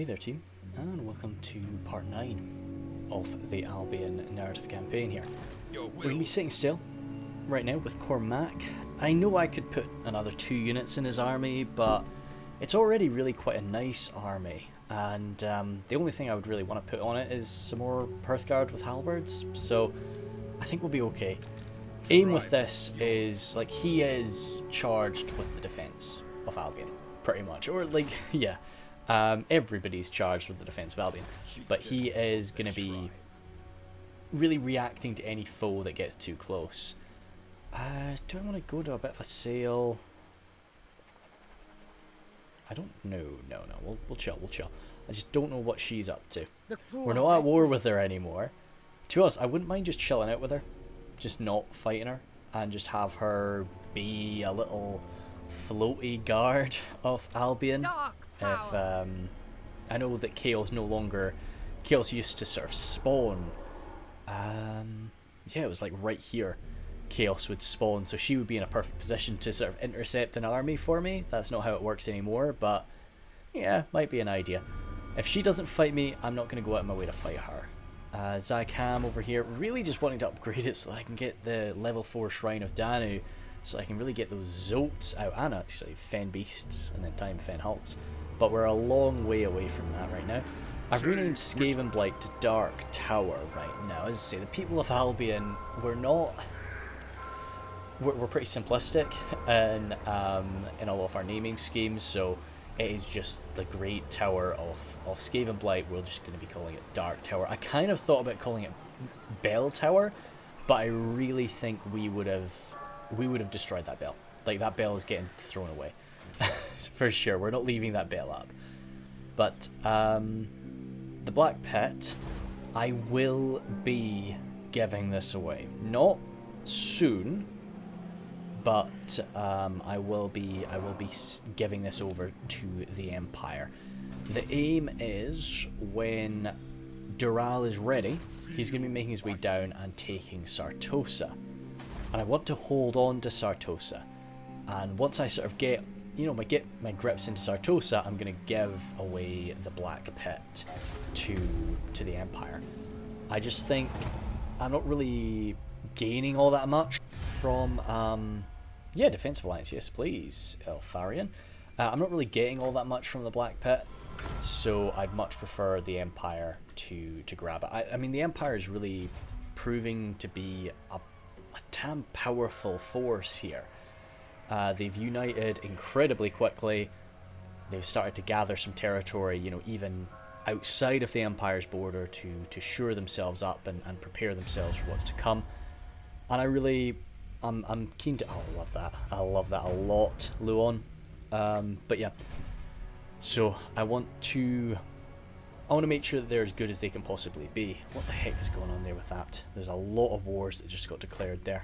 Hey there team, and welcome to part 9 of the Albion narrative campaign here. We're going to be sitting still right now with Cormac. I know I could put another 2 units in his army, but it's already really quite a nice army, and the only thing I would really want to put on it is some more Hearthguard with halberds, so I think we'll be okay. Aim with this is, like, he is charged with the defense of Albion, pretty much, or like, yeah. Everybody's charged with the defense of Albion, but he is going to be really reacting to any foe that gets too close. Do I want to go to a bit of a sale? I don't know. No. We'll chill. I just don't know what she's up to. We're not at war with her anymore. To be honest, I wouldn't mind just chilling out with her, just not fighting her, and just have her be a little floaty guard of Albion. If I know that Chaos no longer, Chaos used to sort of spawn, yeah, it was like right here Chaos would spawn, so she would be in a perfect position to sort of intercept an army for me. That's not how it works anymore, but yeah, might be an idea. If she doesn't fight me, I'm not going to go out of my way to fight her. Zycam over here, really just wanting to upgrade it so I can get the level 4 Shrine of Danu, so I can really get those Zolts out, and actually Fen Beasts, and then time Fen Hulks. But we're a long way away from that right now. I've renamed Skaven Blight to Dark Tower right now. As I say, the people of Albion, we're pretty simplistic in a lot of our naming schemes, so it is just the Great Tower of Skaven Blight. We're just going to be calling it Dark Tower. I kind of thought about calling it Bell Tower, but I really think we would have destroyed that bell. Like, that bell is getting thrown away. For sure, we're not leaving that bell up. But the Black Pit, I will be giving this away. Not soon, but I will be giving this over to the Empire. The aim is when Dural is ready, he's going to be making his way down and taking Sartosa. And I want to hold on to Sartosa. And once I sort of get my grips into Sartosa, I'm going to give away the Black Pit to the Empire. I just think I'm not really gaining all that much from Defensive Alliance, yes please, Eltharion. I'm not really getting all that much from the Black Pit, so I'd much prefer the Empire to grab it. I mean, the Empire is really proving to be a damn powerful force here. They've united incredibly quickly. They've started to gather some territory, even outside of the Empire's border to shore themselves up and prepare themselves for what's to come. And I'm keen to... Oh, I love that. I love that a lot, Luon. But yeah. So I want to make sure that they're as good as they can possibly be. What the heck is going on there with that? There's a lot of wars that just got declared there.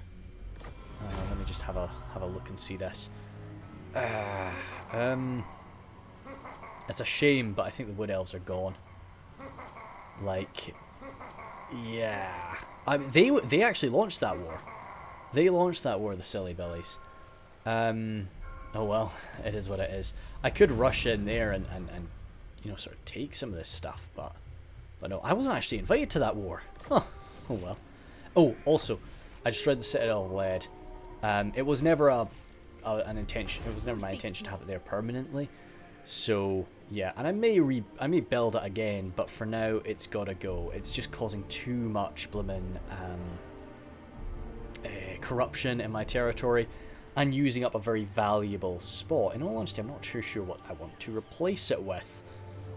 Let me just have a look and see this. It's a shame, but I think the Wood Elves are gone. Like, yeah. I mean, they actually launched that war. They launched that war, the silly billies. Oh well, it is what it is. I could rush in there and sort of take some of this stuff, but no, I wasn't actually invited to that war. Huh. Oh well. Oh, also, I destroyed the Citadel of Lead. It was never an intention. It was never my intention to have it there permanently. So yeah, and I may build it again, but for now it's gotta go. It's just causing too much bloomin' corruption in my territory, and using up a very valuable spot. In all honesty, I'm not too sure what I want to replace it with.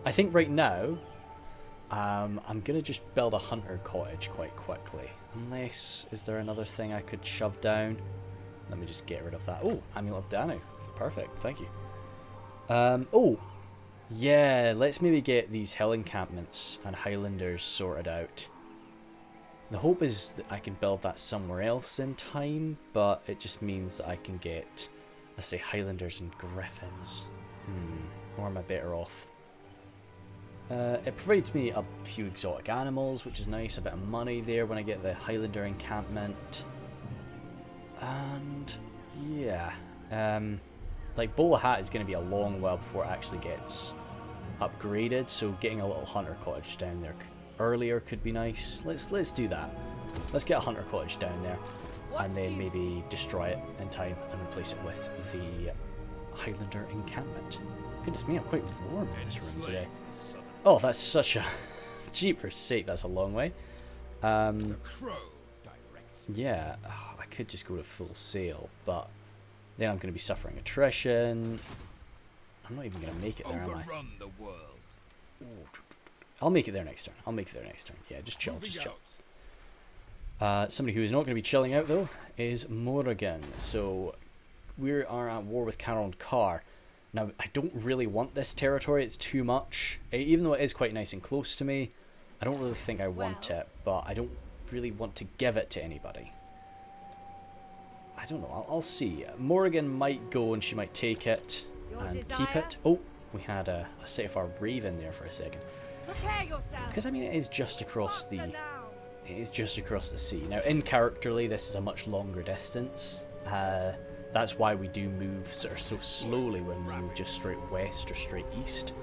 I think right now, I'm gonna just build a hunter cottage quite quickly. Unless, is there another thing I could shove down? Let me just get rid of that. Oh, Amulet of Danu. Perfect, thank you. Oh, yeah, let's maybe get these hill encampments and Highlanders sorted out. The hope is that I can build that somewhere else in time, but it just means that I can get, let's say, Highlanders and Griffins. Or am I better off? It provides me a few exotic animals, which is nice, a bit of money there when I get the Highlander encampment. And yeah, like Bowler Hat is going to be a long while before it actually gets upgraded, so getting a little hunter cottage down there earlier could be nice. Let's do that. Let's get a hunter cottage down there, and then maybe destroy it in time and replace it with the Highlander encampment. Goodness me, I'm quite warm in this room today. Oh, that's such a jeepers sake, that's a long way. Yeah, I could just go to full sail, but then I'm going to be suffering attrition. I'm not even going to make it there, am I? I'll make it there next turn. I'll make it there next turn. Yeah, just chill, just chill. Somebody who is not going to be chilling out, though, is Morrigan. So, we are at war with Carol and Carr. Now, I don't really want this territory. It's too much. Even though it is quite nice and close to me, I don't really think I want it, but I don't really want to give it to anybody. I don't know. I'll see. Morrigan might go and she might take it and keep it. Oh, we had a set of our Raven there for a second. Because, I mean, it is just across the... It is just across the sea. Now, in characterly, this is a much longer distance. That's why we do move sort of so slowly when we move just straight west or straight east.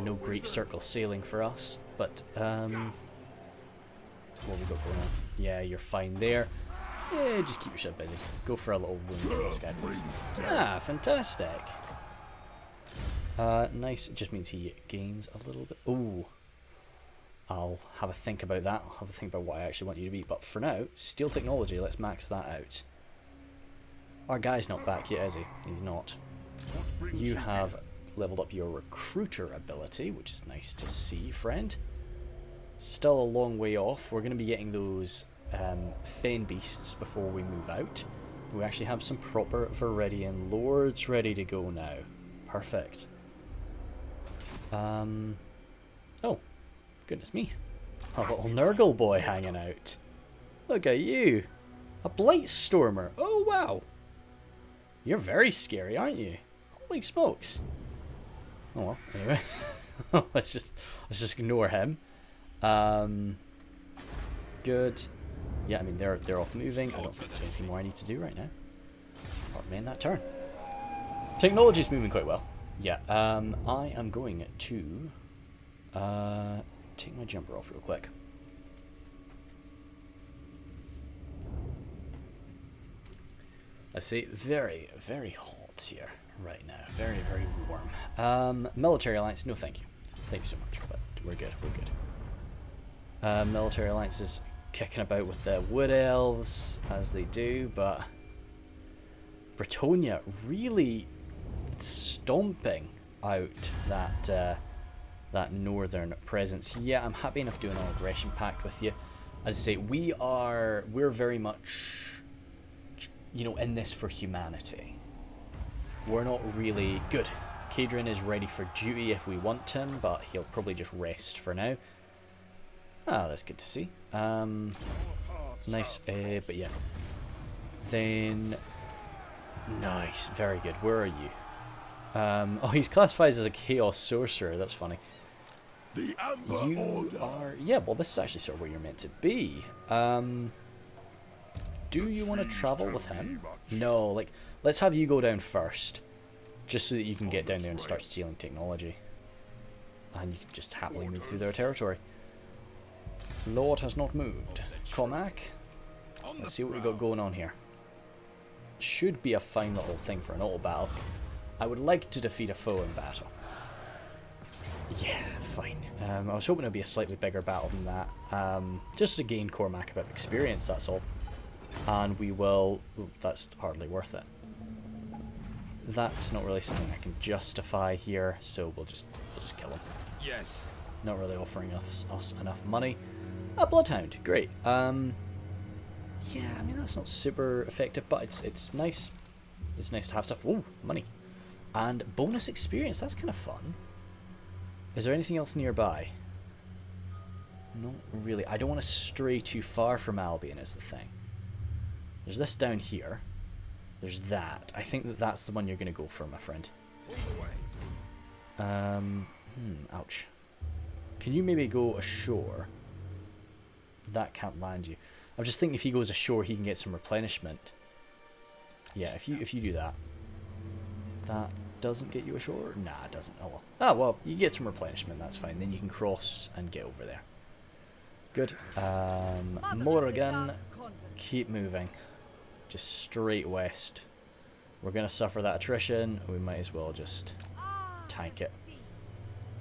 No great circle sailing for us, but what have we got going on? Yeah, you're fine there. Yeah, just keep yourself busy. Go for a little wound on this guy, please. Ah, fantastic. Nice. It just means he gains a little bit. Ooh. I'll have a think about that. I'll have a think about what I actually want you to be. But for now, steel technology, let's max that out. Our guy's not back yet, is he? He's not. You have leveled up your recruiter ability, which is nice to see, friend. Still a long way off. We're going to be getting those Fen beasts before we move out. We actually have some proper Viridian lords ready to go now. Perfect. Oh, goodness me. A little Nurgle boy hanging out. Look at you. A Blightstormer. Oh, wow. You're very scary, aren't you? Holy smokes. Oh well, anyway. let's just ignore him. Good. Yeah, I mean they're off moving. I don't think there's anything more I need to do right now. Apart from end that turn. Technology's moving quite well. Yeah. I am going to take my jumper off real quick. Let's see, very, very hot here right now. Very, very warm. Military alliance, no thank you. Thank you so much, but we're good, we're good. Military alliance is kicking about with the wood elves, as they do, but Bretonia really stomping out that northern presence. Yeah, I'm happy enough doing an aggression pact with you. As I say, we're very much, you know, in this for humanity. We're not really good. Kadrin is ready for duty if we want him, but he'll probably just rest for now. Ah, that's good to see. Nice, but yeah. Then, nice, very good. Where are you? Oh, he's classified as a Chaos Sorcerer. That's funny. The Amber You Order. are, yeah. Well, this is actually sort of where you're meant to be. Do you want to travel with him? No, like, let's have you go down first, just so that you can get down there and start stealing technology. And you can just happily move through their territory. Lord has not moved. Cormac, let's see what we got going on here. Should be a fine little thing for an auto battle. I would like to defeat a foe in battle. Yeah, fine. I was hoping it would be a slightly bigger battle than that. Just to gain Cormac a bit of experience, that's all. And we will... Ooh, that's hardly worth it. That's not really something I can justify here, so we'll just kill him. Yes. Not really offering us enough money. A Bloodhound, great. Yeah, I mean that's not super effective, but it's nice. It's nice to have stuff. Ooh, money. And bonus experience, that's kind of fun. Is there anything else nearby? Not really. I don't want to stray too far from Albion is the thing. There's this down here. There's that. I think that's the one you're going to go for, my friend. Ouch. Can you maybe go ashore? That can't land you. I'm just thinking if he goes ashore, he can get some replenishment. Yeah, if you do that. That doesn't get you ashore. Nah, it doesn't. Oh well. Ah, well, you get some replenishment, that's fine. Then you can cross and get over there. Good. Morrigan, keep moving. Just straight west. We're going to suffer that attrition. We might as well just tank it.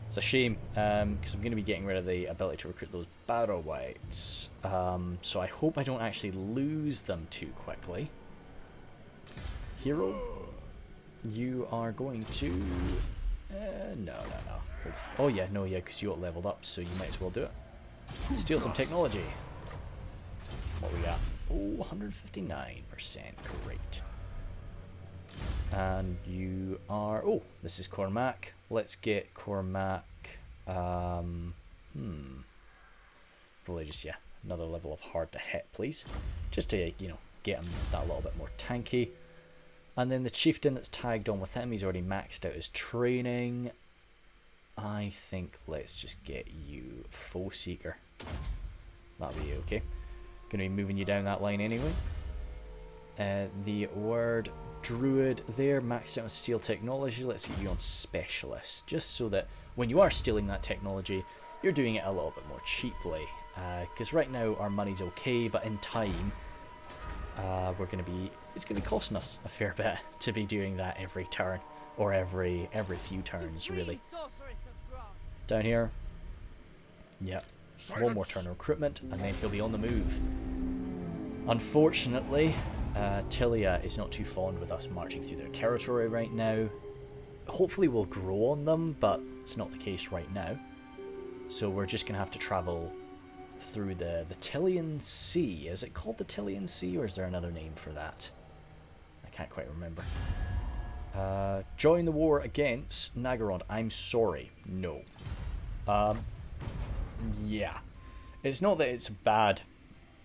It's a shame, because I'm going to be getting rid of the ability to recruit those barrow whites. So I hope I don't actually lose them too quickly. Hero, you are going to... no. Oh yeah, no, yeah, because you got leveled up, so you might as well do it. Steal some technology. What we got? Oh, 159%. Great. And you are... Oh, this is Cormac. Let's get Cormac... Probably just, yeah, another level of hard to hit, please. Just to, you know, get him that little bit more tanky. And then the chieftain that's tagged on with him, he's already maxed out his training. I think let's just get you Foe Seeker. That'll be okay. Gonna be moving you down that line anyway. The word Druid there, maxed out on steel technology. Let's get you on Specialist, just so that when you are stealing that technology, you're doing it a little bit more cheaply. Because right now our money's okay, but in time, it's gonna be costing us a fair bit to be doing that every turn, or every few turns, really. Down here, yep, one more turn of recruitment, and then he'll be on the move. Unfortunately, Tilea is not too fond with us marching through their territory right now. Hopefully we'll grow on them, but it's not the case right now. So we're just going to have to travel through the Tilean Sea. Is it called the Tilean Sea, or is there another name for that? I can't quite remember. Join the war against Naggarond. I'm sorry. No. Yeah. It's not that it's a bad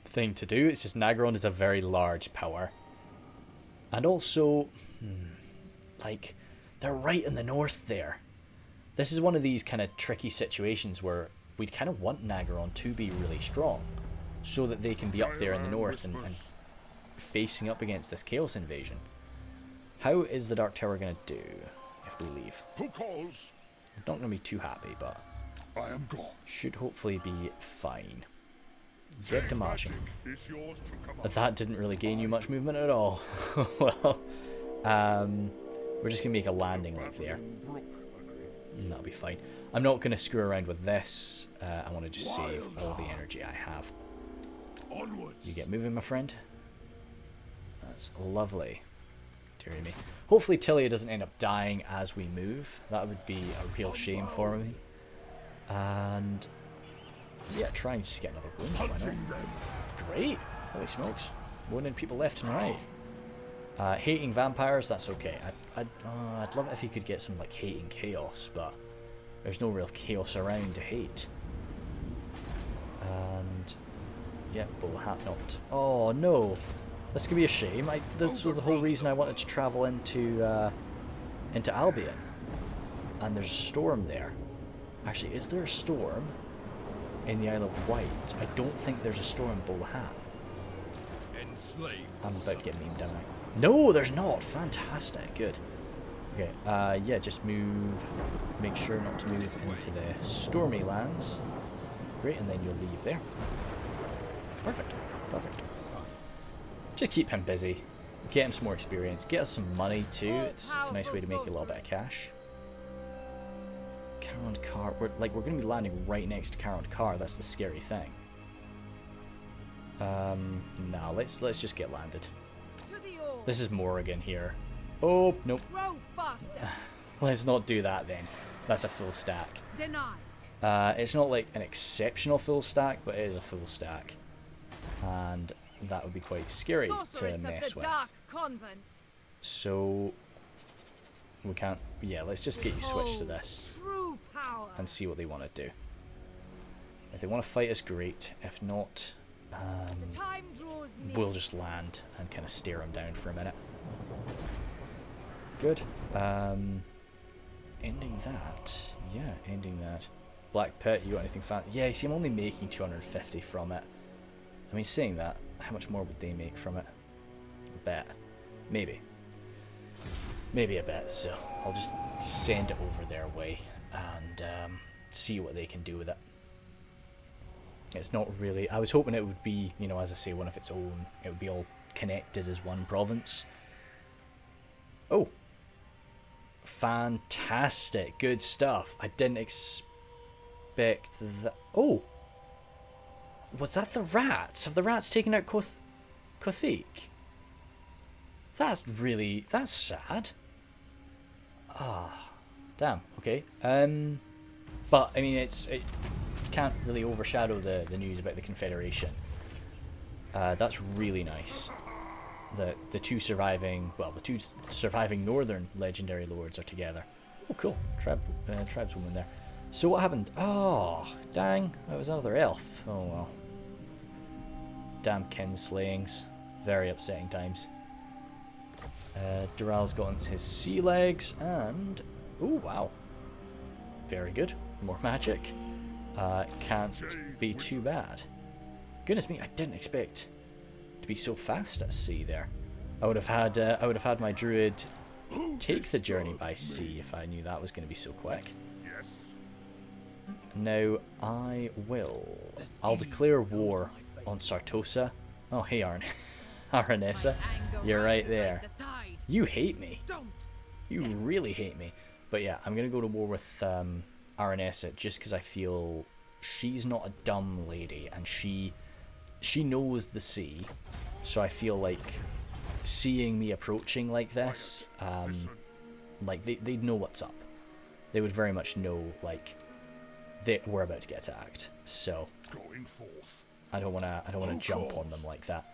thing to do, it's just Naggarond is a very large power. And also, like, they're right in the north there. This is one of these kind of tricky situations where we'd kind of want Naggarond to be really strong, so that they can be up there in the north and facing up against this Chaos invasion. How is the Dark Tower going to do if we leave? Who calls? I'm not going to be too happy, but I am gone. should hopefully be fine. Get to marching. Is yours to command. That didn't really gain you much movement at all. Well, we're just going to make a landing right there. That'll be fine. I'm not going to screw around with this. I want to just save all the energy I have. Onwards. You get moving, my friend. That's lovely. Dearie me. Hopefully Tilea doesn't end up dying as we move. That would be a real shame for me. And yeah, try and just get another wound. Why not? Great. Holy smokes. Wounding people left and right. Hating vampires, that's okay. I'd love it if he could get some like hating chaos, but there's no real chaos around to hate. And yeah, bull hat knocked. Oh no, this could be a shame. This was the whole reason I wanted to travel into Albion, and there's a storm there. Actually, is there a storm in the Isle of Wight? I don't think there's a storm in Bull Hat. I'm about to get memed, am I? No, there's not. Fantastic. Good. Okay. Yeah, just move. Make sure not to move into the stormy lands. Great, and then you'll leave there. Perfect. Perfect. Just keep him busy. Get him some more experience. Get us some money too. It's a nice way to make a little bit of cash. Carond Car. We're going to be landing right next to Carond Car. That's the scary thing. Nah, let's just get landed. This is Morrigan here. Oh, nope. Let's not do that then. That's a full stack. Denied. It's not like an exceptional full stack, but it is a full stack. And that would be quite scary to mess with. So we can't. Yeah, let's just get you switched to this and see what they want to do. If they want to fight us, great. If not, we'll just land and kind of stare them down for a minute. Good. Ending that. Yeah, ending that. Black Pit, you got anything fancy? Yeah, you see, I'm only making 250 from it. I mean, saying that, how much more would they make from it? I bet. Maybe. Maybe a bit, so I'll just send it over their way and see what they can do with it. It's not really... I was hoping it would be, you know, as I say, one of its own. It would be all connected as one province. Oh. Fantastic. Good stuff. I didn't expect that. Oh. Was that the rats? Have the rats taken out Kothique? That's sad. Ah. Damn. Okay. But, I mean, it can't really overshadow the news about the Confederation. That's really nice. The two surviving northern legendary lords are together. Oh, cool. Tribeswoman there. So what happened? Oh, dang. That was another elf. Oh, well. Damn kinslayings. Very upsetting times. Dural's gotten his sea legs and... Oh, wow. Very good. More magic. Can't be too bad. Goodness me, I didn't expect to be so fast at sea there. I would have had my druid take the journey by sea if I knew that was going to be so quick. Yes. Now I'll declare war on Sartosa. Oh, hey Aranessa, you're right there. You hate me. You really hate me. But yeah, I'm gonna go to war with Aranessa just because I feel she's not a dumb lady and she knows the sea, so I feel like seeing me approaching like this, like they'd know what's up. They would very much know like we're about to get attacked. So I don't wanna jump on them like that.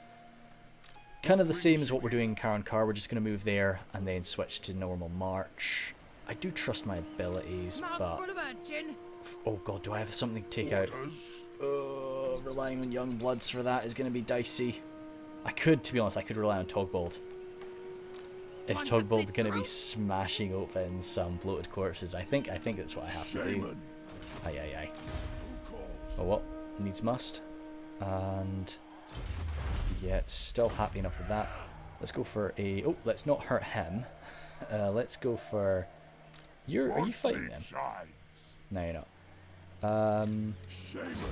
Kind of the same as what we're doing in Karankar. We're just gonna move there and then switch to normal march. I do trust my abilities, but oh god, do I have something to take out? Relying on young bloods for that is going to be dicey. To be honest, I could rely on Togbold. Is Togbold going to be smashing open some bloated corpses? I think that's what I have to do. Aye. Oh well, needs must. And yeah, still happy enough with that. Let's go for a... Oh, let's not hurt him. Let's go for... Are you fighting them? No, you're not.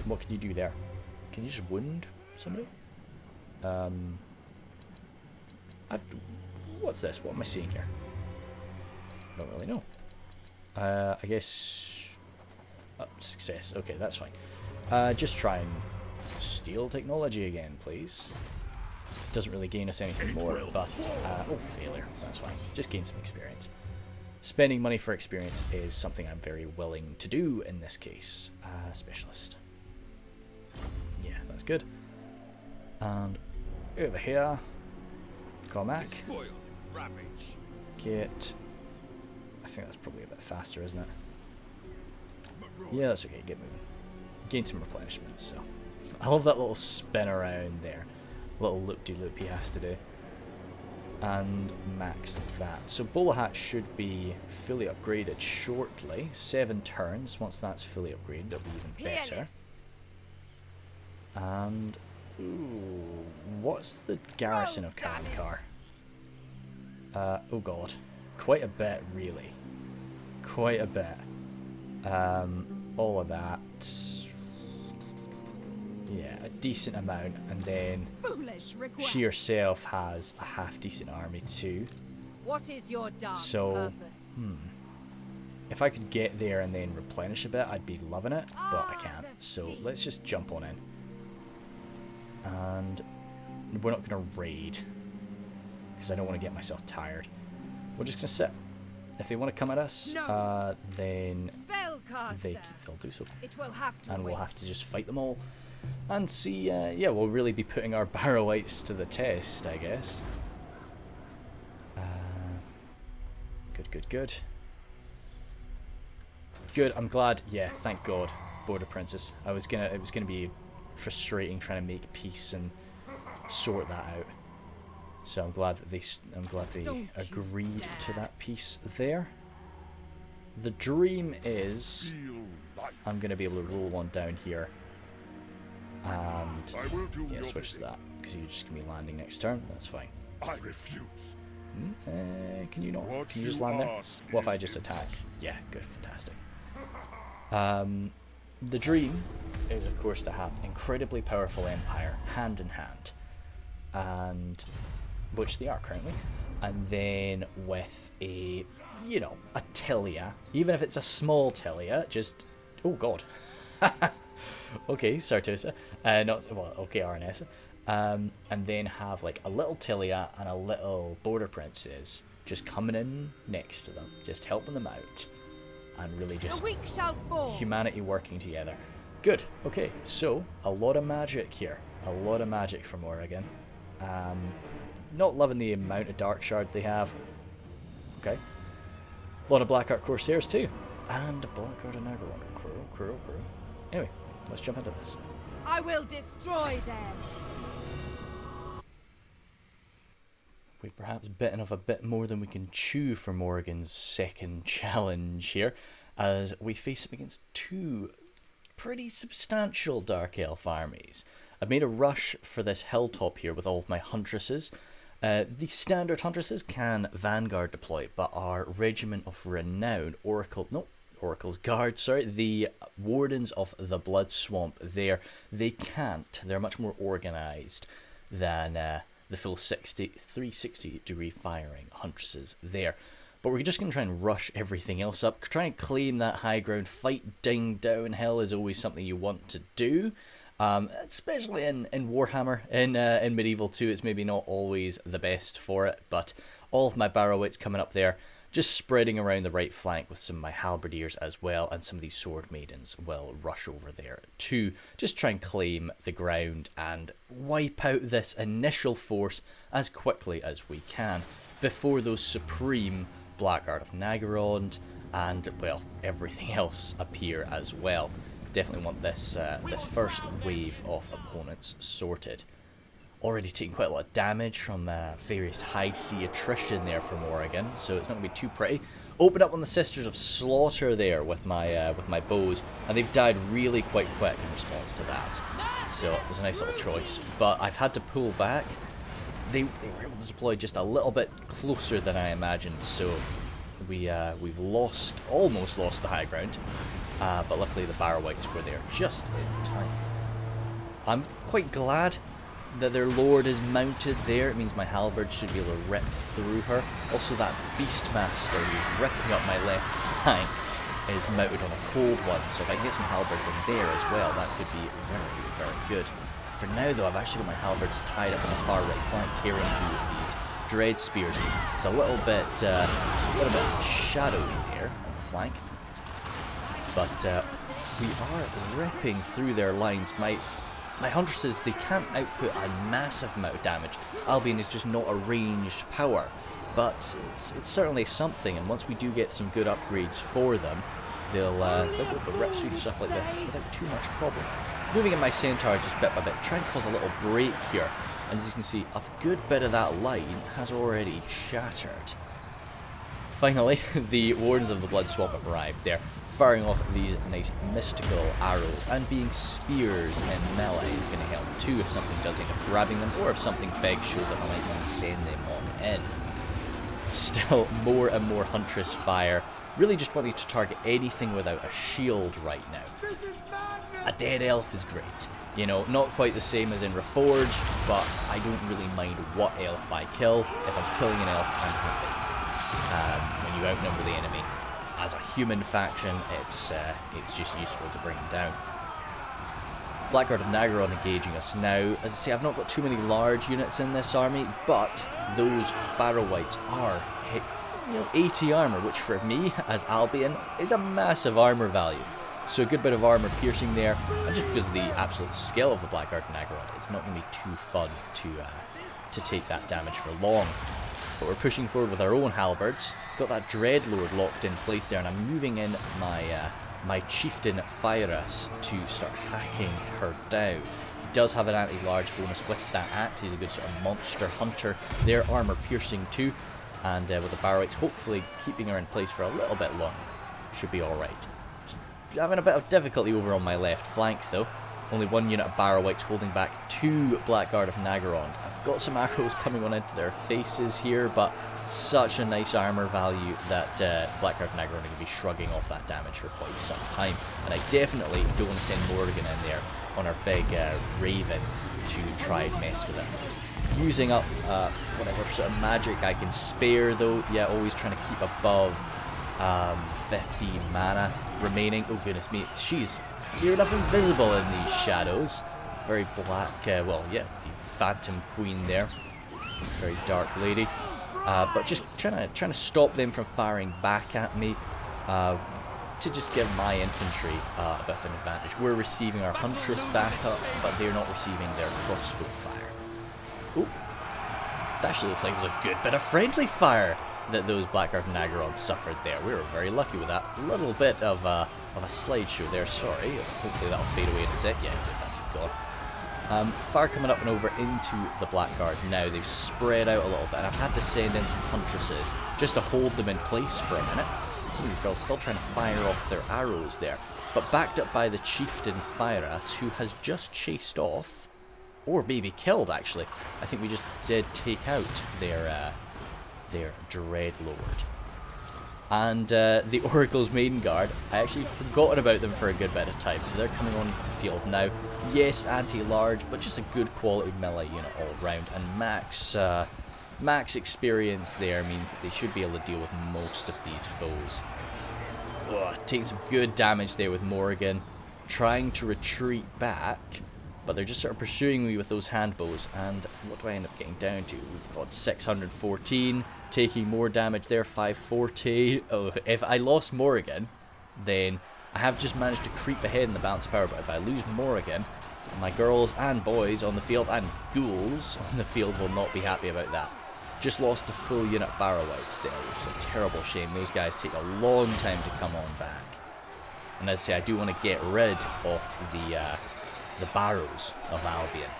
What can you do there? Can you just wound somebody? What's this? What am I seeing here? Don't really know. I guess... success. Okay, that's fine. Just try and steal technology again, please. Doesn't really gain us anything more, but... oh, failure. That's fine. Just gain some experience. Spending money for experience is something I'm very willing to do in this case. Specialist. Yeah, that's good. And over here, Cormac. Get... I think that's probably a bit faster, isn't it? Yeah, that's okay. Get moving. Gain some replenishment, so... I love that little spin around there. Little loop-de-loop he has to do. And max that. So Bowler Hat should be fully upgraded shortly. 7 turns. Once that's fully upgraded, it'll be even better. And ooh, what's the garrison of Karankar? Oh god, quite a bit, really. Quite a bit. All of that. Yeah, a decent amount, and then she herself has a half-decent army too. What is your dark so, if I could get there and then replenish a bit, I'd be loving it, but I can't. So let's just jump on in. And we're not going to raid, because I don't want to get myself tired. We're just going to sit. If they want to come at us, then they'll do so. And we'll have to just fight them all. And see, yeah, we'll really be putting our Barrow-wights to the test, I guess. Good. Good, I'm glad. Yeah, thank God. Border Princess. It was gonna be frustrating trying to make peace and sort that out. So I'm glad that they agreed to that peace there. The dream is I'm gonna be able to roll one down here. And yeah, switch to that because you're just gonna be landing next turn. That's fine. I refuse. Can you not? What Can you just you land there? ask What if I is just attack? impossible. Yeah, good, fantastic. The dream is, of course, to have incredibly powerful empire hand in hand, and which they are currently, and then with a, you know, a Tilea, even if it's a small Tilea, just, oh god, okay, Sartosa, not, well, okay, RNS, and then have like a little Tilea and a little border princess just coming in next to them, just helping them out, and really The just weak shall fall. humanity working together. Good. Okay, so a lot of magic here. A lot of magic from Oregon. Not loving the amount of dark shards they have. Okay. A lot of Black Art Corsairs too. And Black Art and Aggron. Crew. Anyway, let's jump into this. I will destroy them. We've perhaps bitten off a bit more than we can chew for Morrigan's second challenge here, as we face him against two pretty substantial Dark Elf armies. I've made a rush for this hilltop here with all of my huntresses. The standard huntresses can Vanguard deploy, but our Regiment of Renown, Oracle's Guard, sorry, the Wardens of the Blood Swamp there, they can't. They're much more organised than the full 360 degree firing huntresses there. But we're just going to try and rush everything else up, try and claim that high ground. Fighting downhill is always something you want to do, especially in Warhammer. In Medieval 2, it's maybe not always the best for it, but all of my Barrow-wights coming up there, just spreading around the right flank with some of my Halberdiers as well, and some of these Sword Maidens will rush over there too. Just try and claim the ground and wipe out this initial force as quickly as we can before those supreme Blackguard of Naggarond and, well, everything else appear as well. Definitely want this this first wave of opponents sorted. Already taking quite a lot of damage from various high sea attrition there from Oregon, so it's not going to be too pretty. Open up on the Sisters of Slaughter there with my bows, and they've died really quite quick in response to that. So it was a nice little choice, but I've had to pull back. They were able to deploy just a little bit closer than I imagined, so we've almost lost the high ground, but luckily the Barrow-wights were there just in time. I'm quite glad that their lord is mounted there. It means my halberd should be able to rip through her. Also, that Beastmaster who's ripping up my left flank is mounted on a cold one, so if I can get some halberds in there as well, that could be very, very good. For now, though, I've actually got my halberds tied up on the far right flank, tearing through these dread spears. It's a little bit shadowy here on the flank, but we are ripping through their lines. My huntresses, they can't output a massive amount of damage. Albion is just not a ranged power, but it's certainly something, and once we do get some good upgrades for them, they'll be able to rip through stuff like this without too much problem. Moving in my centaurs just bit by bit, trying to cause a little break here, and as you can see, a good bit of that line has already shattered. Finally, the Wardens of the Blood Swamp have arrived there, firing off these nice mystical arrows, and being spears in melee is going to help too if something does end up grabbing them, or if something big shows up, I might want to send them on in. Still, more and more Huntress fire, really just wanting to target anything without a shield right now. This is madness. A dead elf is great. You know, not quite the same as in Reforged, but I don't really mind what elf I kill. If I'm killing an elf, I'm happy. When you outnumber the enemy. As a human faction, it's just useful to bring them down. Blackguard of Naggarond engaging us now. As I say, I've not got too many large units in this army, but those Barrow-wights are 80 armor, which for me, as Albion, is a massive armor value. So a good bit of armor piercing there, and just because of the absolute skill of the Blackguard of Naggarond, it's not going to be too fun to take that damage for long. But we're pushing forward with our own halberds. Got that Dreadlord locked in place there, and I'm moving in my Chieftain Fyrus to start hacking her down. He does have an anti-large bonus with that axe. He's a good sort of monster hunter. Their armor piercing too, and with the Barrow-wights hopefully keeping her in place for a little bit longer. Should be alright. Having a bit of difficulty over on my left flank though. Only one unit of Barrow-wights holding back 2 Blackguard of Naggarond. I've got some arrows coming on into their faces here, but such a nice armor value that Blackguard of Naggarond are going to be shrugging off that damage for quite some time. And I definitely don't want to send Morrigan in there on our big Raven to try and mess with it. Using up whatever sort of magic I can spare though. Yeah, always trying to keep above 15 mana remaining. Oh goodness me, she's near enough invisible in these shadows. Very black, well yeah, the Phantom Queen there. Very dark lady. But just trying to stop them from firing back at me. To just give my infantry a bit of an advantage. We're receiving our Huntress back up, but they're not receiving their crossbow fire. Oh, that actually looks like it was a good bit of friendly fire that those Blackguard Naggarond suffered there. We were very lucky with that. A little bit of a slideshow there, sorry. Hopefully that'll fade away in a sec. Yeah, good, that's gone. Fire coming up and over into the Blackguard now. They've spread out a little bit. I've had to send in some Huntresses just to hold them in place for a minute. Some of these girls still trying to fire off their arrows there. But backed up by the Chieftain Fireass, who has just chased off, or maybe killed actually. I think we just did take out their Dreadlord. And the Oracle's Maiden Guard, I actually forgotten about them for a good bit of time, so they're coming on the field now. Yes, anti-large, but just a good quality melee unit all round. And max experience there means that they should be able to deal with most of these foes. Ugh, taking some good damage there with Morrigan, trying to retreat back, but they're just sort of pursuing me with those handbows. And what do I end up getting down to? We've got 614, taking more damage there, 540. Oh, if I lost Morrigan, then I have just managed to creep ahead in the balance of power, but if I lose Morrigan, my girls and boys on the field, and ghouls on the field, will not be happy about that. Just lost a full unit Barrow-wights there, which is a terrible shame. Those guys take a long time to come on back. And as I say, I do want to get rid of the Barrows of Albion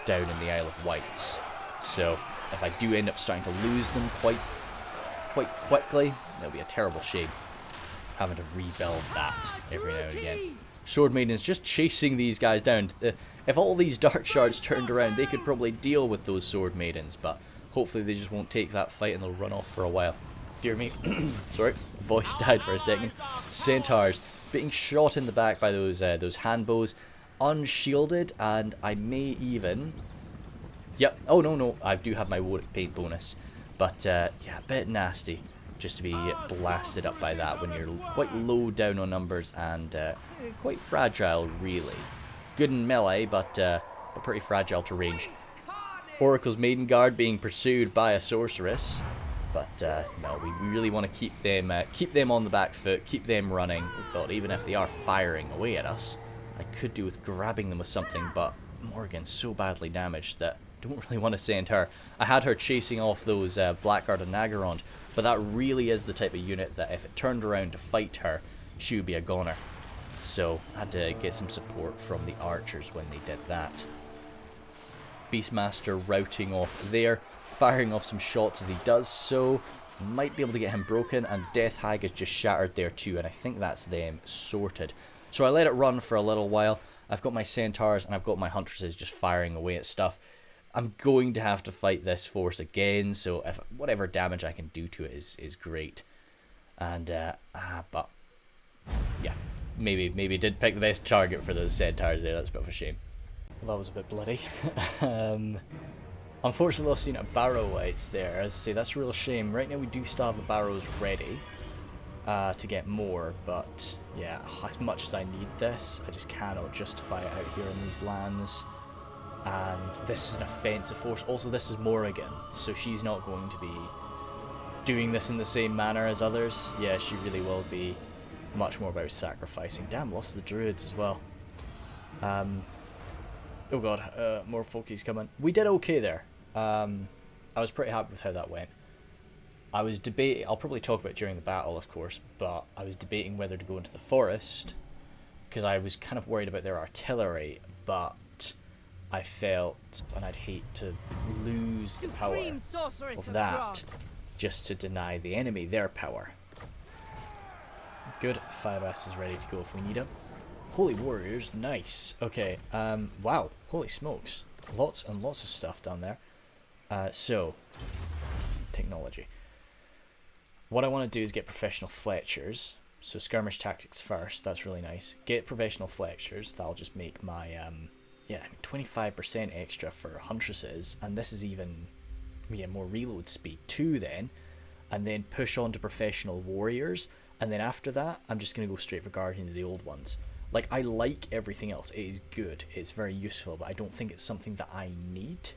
down in the Isle of Wights. So if I do end up starting to lose them quite quickly, that'll be a terrible shame. Having to rebuild that every now and again. Sword Maiden's just chasing these guys down. If all these Dark Shards turned around, they could probably deal with those Sword Maidens, but hopefully they just won't take that fight and they'll run off for a while. Dear me. Sorry, voice died for a second. Centaurs being shot in the back by those handbows, unshielded, and I may even... Yep. Oh no, I do have my Warwick Paint bonus, but yeah, a bit nasty just to be blasted up by that when you're quite low down on numbers and quite fragile, really. Good in melee, but pretty fragile to range. Oracle's Maiden Guard being pursued by a sorceress, but no, we really want to keep them on the back foot, keep them running. Oh god, even if they are firing away at us, I could do with grabbing them with something, but Morrigan's so badly damaged that I don't really want to send her. I had her chasing off those Blackguard and Naggarond, but that really is the type of unit that if it turned around to fight her, she would be a goner. So I had to get some support from the archers when they did that. Beastmaster routing off there, firing off some shots as he does so. Might be able to get him broken, and Death Hag is just shattered there too, and I think that's them sorted. So I let it run for a little while. I've got my Centaurs and I've got my Huntresses just firing away at stuff. I'm going to have to fight this force again, so if whatever damage I can do to it is great. And but yeah, maybe did pick the best target for those Centaurs there. That's a bit of a shame. Well, that was a bit bloody. Unfortunately, lost a unit of Barrow-wights there. As I say, that's a real shame. Right now we do still have the Barrows ready to get more, but yeah, as much as I need this, I just cannot justify it out here in these lands. And this is an offensive force. Also, this is Morrigan, so she's not going to be doing this in the same manner as others. Yeah, she really will be much more about sacrificing. Damn, lost the Druids as well. Oh god, more folkies coming. We did okay there. I was pretty happy with how that went. I was debating, I'll probably talk about it during the battle, of course, but I was debating whether to go into the forest, because I was kind of worried about their artillery, but I felt, and I'd hate to lose the power of that just to deny the enemy their power. Good, Firebass is ready to go if we need him. Holy warriors, nice. Okay, wow, holy smokes. Lots and lots of stuff down there. So, technology. What I want to do is get professional fletchers. So skirmish tactics first, that's really nice. Get professional fletchers, that'll just make my, yeah, 25% extra for huntresses. And this is even, yeah, more reload speed too then. And then push on to professional warriors. And then after that, I'm just going to go straight for Guardian of the Old Ones. Like, I like everything else. It is good. It's very useful, but I don't think it's something that I need.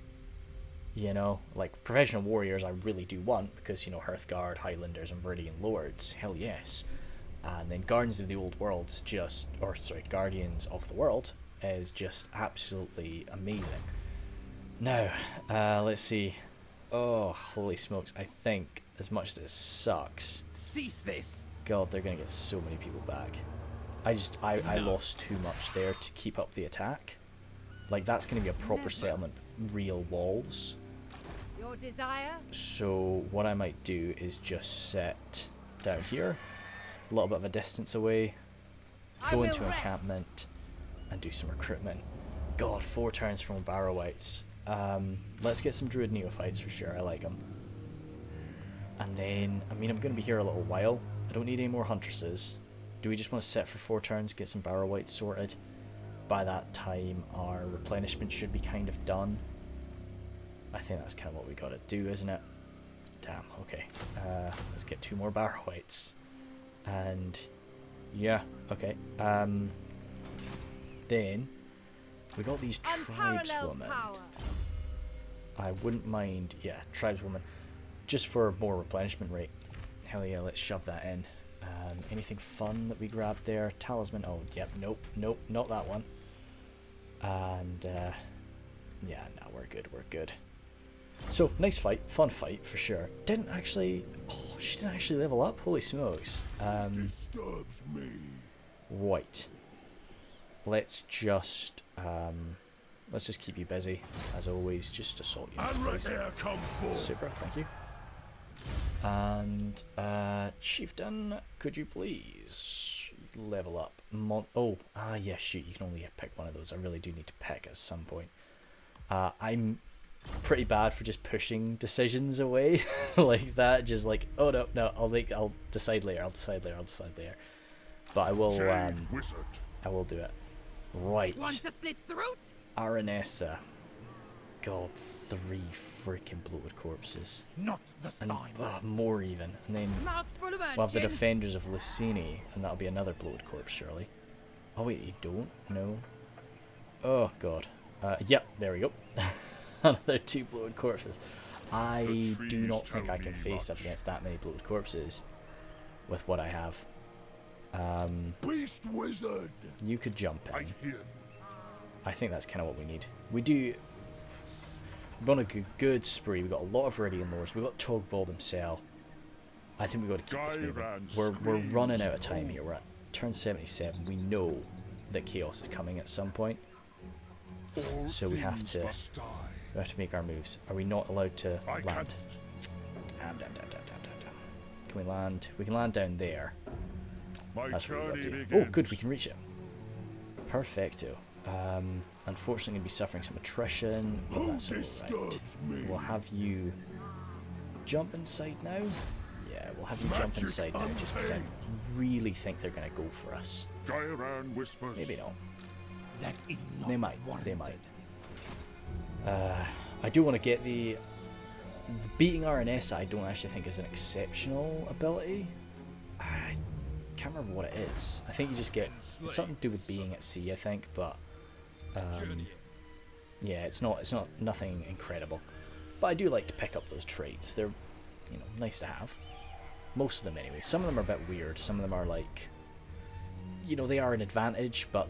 You know, like, professional warriors I really do want because, you know, Hearthguard, Highlanders, and Viridian Lords. Hell yes. And then Guardians of the Old World's just, or sorry, Guardians of the World is just absolutely amazing. Now, let's see. Oh, holy smokes. I think, as much as it sucks... Cease this! God, they're going to get so many people back. I lost too much there to keep up the attack. Like, that's going to be a proper settlement with real walls. Your desire? So what I might do is just set down here, a little bit of a distance away, go into encampment, and do some recruitment. God, 4 turns from Barrow-wights. Let's get some Druid Neophytes for sure, I like them. And then, I mean, I'm going to be here a little while. I don't need any more Huntresses. Do we just want to set for 4 turns, get some Barrow-wights sorted? By that time, our replenishment should be kind of done. I think that's kind of what we got to do, isn't it? Damn, okay. Let's get 2 more Barrow-wights. And, yeah, okay. Then, we got these tribeswomen. I wouldn't mind, yeah, tribeswoman. Just for more replenishment rate. Hell yeah, let's shove that in. Anything fun that we grabbed there? Talisman, oh, yep, nope, not that one. And, yeah, no, we're good. So, nice fight, fun fight, for sure. Didn't actually, oh, she didn't actually level up, holy smokes. Disturbs me. Right. Let's just keep you busy, as always, just assault you. And right there, come forth. Super, thank you. And, Chieftain, could you please level up? Yeah, shoot, you can only pick one of those. I really do need to pick at some point. I'm pretty bad for just pushing decisions away like that. Just like, oh no, I'll decide later. But I will, I will do it. Right. Want to slit throat? Aranessa. God, 3 freaking bloated corpses. Not this And time. more even. And then Mouth full of we'll have the urchin. Defenders of Lucini, and that'll be another bloated corpse, surely. Oh wait, you don't? No. Oh god. Yep, there we go. Another 2 bloated corpses. I do not think I can face up against that many bloated corpses with what I have. Beast wizard. You could jump I in. hear you. I think that's kind of what we need. We're on a good spree. We've got a lot of Viridian Lords. We've got Togbald himself. I think we've got to keep this moving. We're running out of time here. We're at turn 77. We know that Chaos is coming at some point. All So we have things to must die. make our moves. Are we not allowed to I land? can't. Damn. Can we land? We can land down there. My That's what we got journey to do. begins. Oh, good. We can reach it. Perfecto. Unfortunately, going to be suffering some attrition. But Who that's alright. disturbs me? We'll have you jump inside now. Yeah, we'll have you jump Magic inside now just because I untamed. really think they're going to go for us. Gairan whispers. Maybe not. That is not They might. warranted. I do want to get the beating RNS. I don't actually think is an exceptional ability. I can't remember what it is. I think you just get it's something to do with being at sea. I think, but yeah, it's not nothing incredible. But I do like to pick up those traits. They're nice to have. Most of them anyway. Some of them are a bit weird. Some of them are like they are an advantage, but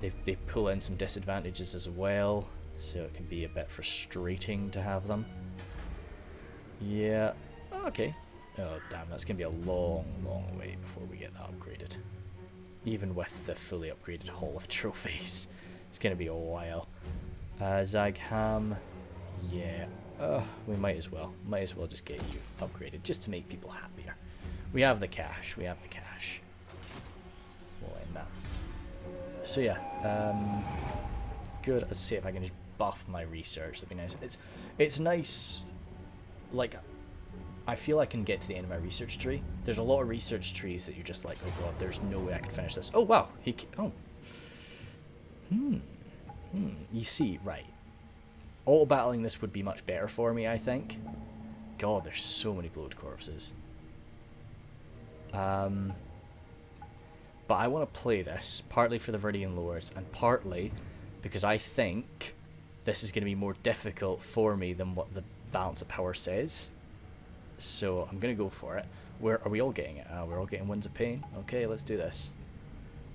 they pull in some disadvantages as well. So it can be a bit frustrating to have them. Yeah. Okay. Oh, damn. That's going to be a long wait before we get that upgraded. Even with the fully upgraded Hall of Trophies. It's going to be a while. Zagham. Yeah. We might as well. Might as well just get you upgraded just to make people happier. We have the cash. We'll end that. So yeah, good. Let's see if I can just buff my research. That'd be nice. It's nice. Like, I feel I can get to the end of my research tree. There's a lot of research trees that you're just like, oh god, there's no way I can finish this. Oh wow, You see, right. Auto battling this would be much better for me, I think. God, there's so many bloated corpses. But I want to play this, partly for the Viridian Lords, and partly because I think this is going to be more difficult for me than what the balance of power says. So I'm going to go for it. Where are we all getting it? We're all getting Winds of Pain. Okay, let's do this.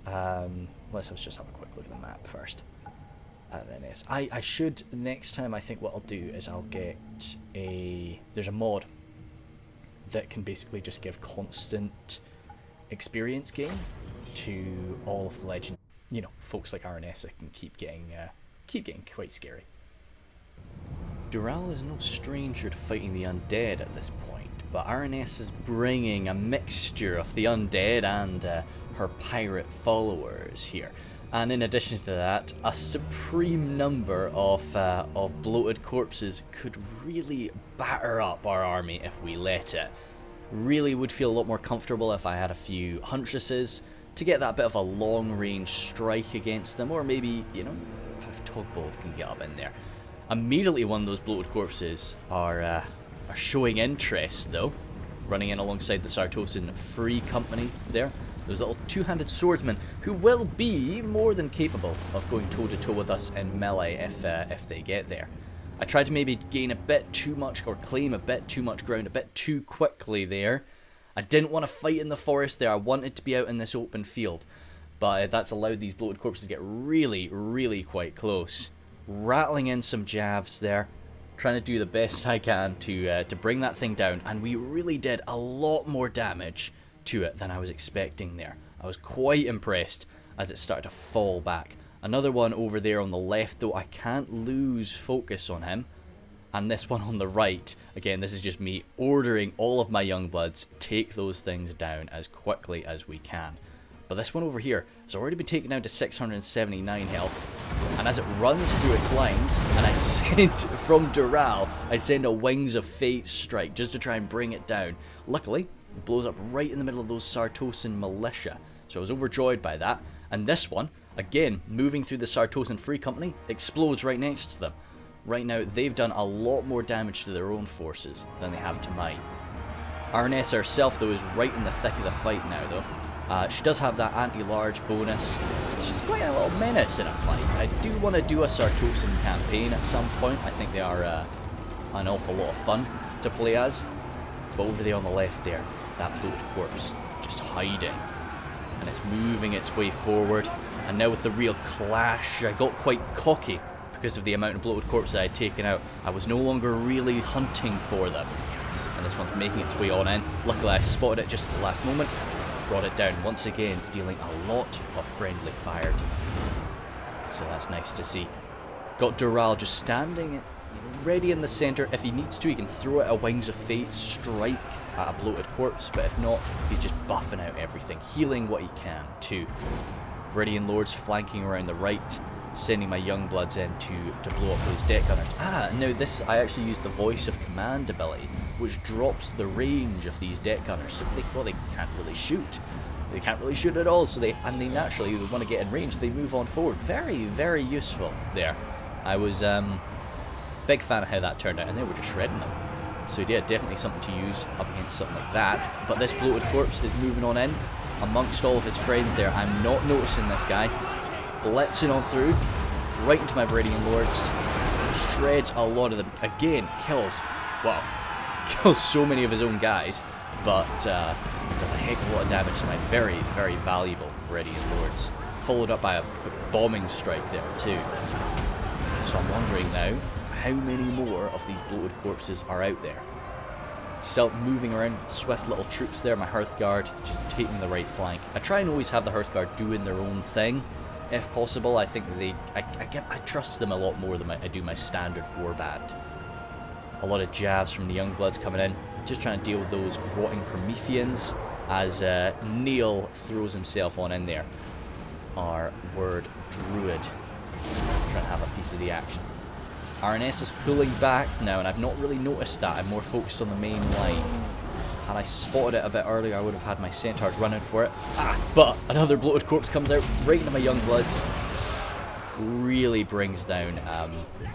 Let's just have a quick look at the map first. I should, next time, I think what I'll do is I'll get there's a mod that can basically just give constant experience gain to all of the legend. You know, folks like Aranessa can keep getting quite scary. Dural is no stranger to fighting the undead at this point, but Aranessa is bringing a mixture of the undead and her pirate followers here. And in addition to that, a supreme number of bloated corpses could really batter up our army if we let it. Really would feel a lot more comfortable if I had a few huntresses to get that bit of a long-range strike against them, or maybe, you know, if Togbold can get up in there. Immediately one of those bloated corpses are showing interest, though, running in alongside the Sartosan Free Company there. Those little two-handed swordsmen who will be more than capable of going toe-to-toe with us in melee if they get there. I tried to maybe gain a bit too much, or claim a bit too much ground a bit too quickly there. I didn't want to fight in the forest there. I wanted to be out in this open field, but that's allowed these bloated corpses to get really, really quite close. Rattling in some jabs there, trying to do the best I can to bring that thing down, and we really did a lot more damage to it than I was expecting there. I was quite impressed as it started to fall back. Another one over there on the left, though I can't lose focus on him. And this one on the right, again, this is just me ordering all of my young bloods, take those things down as quickly as we can. But this one over here has already been taken down to 679 health, and as it runs through its lines, and I send from Dural, I send a Wings of Fate strike just to try and bring it down. Luckily, it blows up right in the middle of those Sartosan militia, so I was overjoyed by that. And this one, again, moving through the Sartosan Free Company, explodes right next to them. Right now, they've done a lot more damage to their own forces than they have to mine. Aranessa herself, though, is right in the thick of the fight now, though. She does have that anti-large bonus. She's quite a little menace in a fight. I do want to do a Sartosan campaign at some point. I think they are an awful lot of fun to play as. But over there on the left there, that bloated corpse just hiding. And it's moving its way forward. And now with the real clash, I got quite cocky because of the amount of bloated corpses I had taken out. I was no longer really hunting for them. And this one's making its way on in. Luckily I spotted it just at the last moment. Brought it down once again, dealing a lot of friendly fire to me. So that's nice to see. Got Dural just standing ready in the centre. If he needs to, he can throw out a Wings of Fate strike at a bloated corpse, but if not, he's just buffing out everything, healing what he can too. Viridian Lords flanking around the right, sending my young bloods in to blow up those deck gunners. Now this, I actually used the Voice of Command ability, which drops the range of these deck gunners, so they can't really shoot. They can't really shoot at all, so they naturally want to get in range, they move on forward. Very, very useful there. I was big fan of how that turned out, and they were just shredding them. So yeah, definitely something to use up against something like that. But this bloated corpse is moving on in amongst all of his friends there. I'm not noticing this guy. Blitzing on through, right into my Viridian Lords. Shreds a lot of them. Again, kills so many of his own guys, but does a heck of a lot of damage to my very, very valuable Viridian Lords. Followed up by a bombing strike there too. So I'm wondering now, how many more of these bloated corpses are out there? Still moving around, swift little troops there, my Hearthguard just taking the right flank. I try and always have the Hearthguard doing their own thing, if possible. I think I trust them a lot more than I do my standard warband. A lot of jabs from the young bloods coming in, just trying to deal with those rotting Prometheans as Neil throws himself on in there. our word druid. Trying to have a piece of the action. RNS is pulling back now, and I've not really noticed that. I'm more focused on the main line. Had I spotted it a bit earlier, I would have had my centaurs running for it. But another bloated corpse comes out right into my young bloods. Really brings down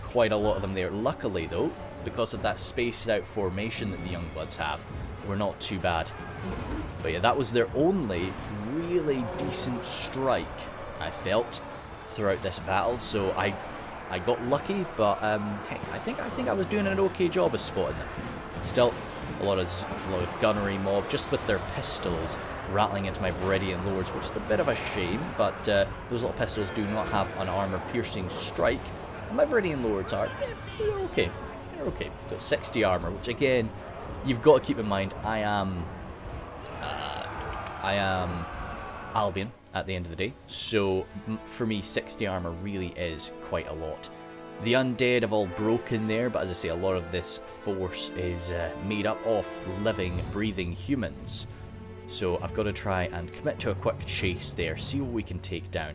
quite a lot of them there. Luckily, though, because of that spaced out formation that the young bloods have, we're not too bad. But yeah, that was their only really decent strike, I felt, throughout this battle. So I got lucky, but hey, I think I was doing an okay job of spotting them. Still, a lot of gunnery mob just with their pistols rattling into my Viridian Lords, which is a bit of a shame, but those little pistols do not have an armor-piercing strike. And my Viridian Lords are they're okay. They're okay. Got 60 armor, which again, you've got to keep in mind. I am Albion at the end of the day, so for me 60 armor really is quite a lot. The undead have all broken there, but as I say, a lot of this force is made up of living, breathing humans. So I've got to try and commit to a quick chase there, see what we can take down.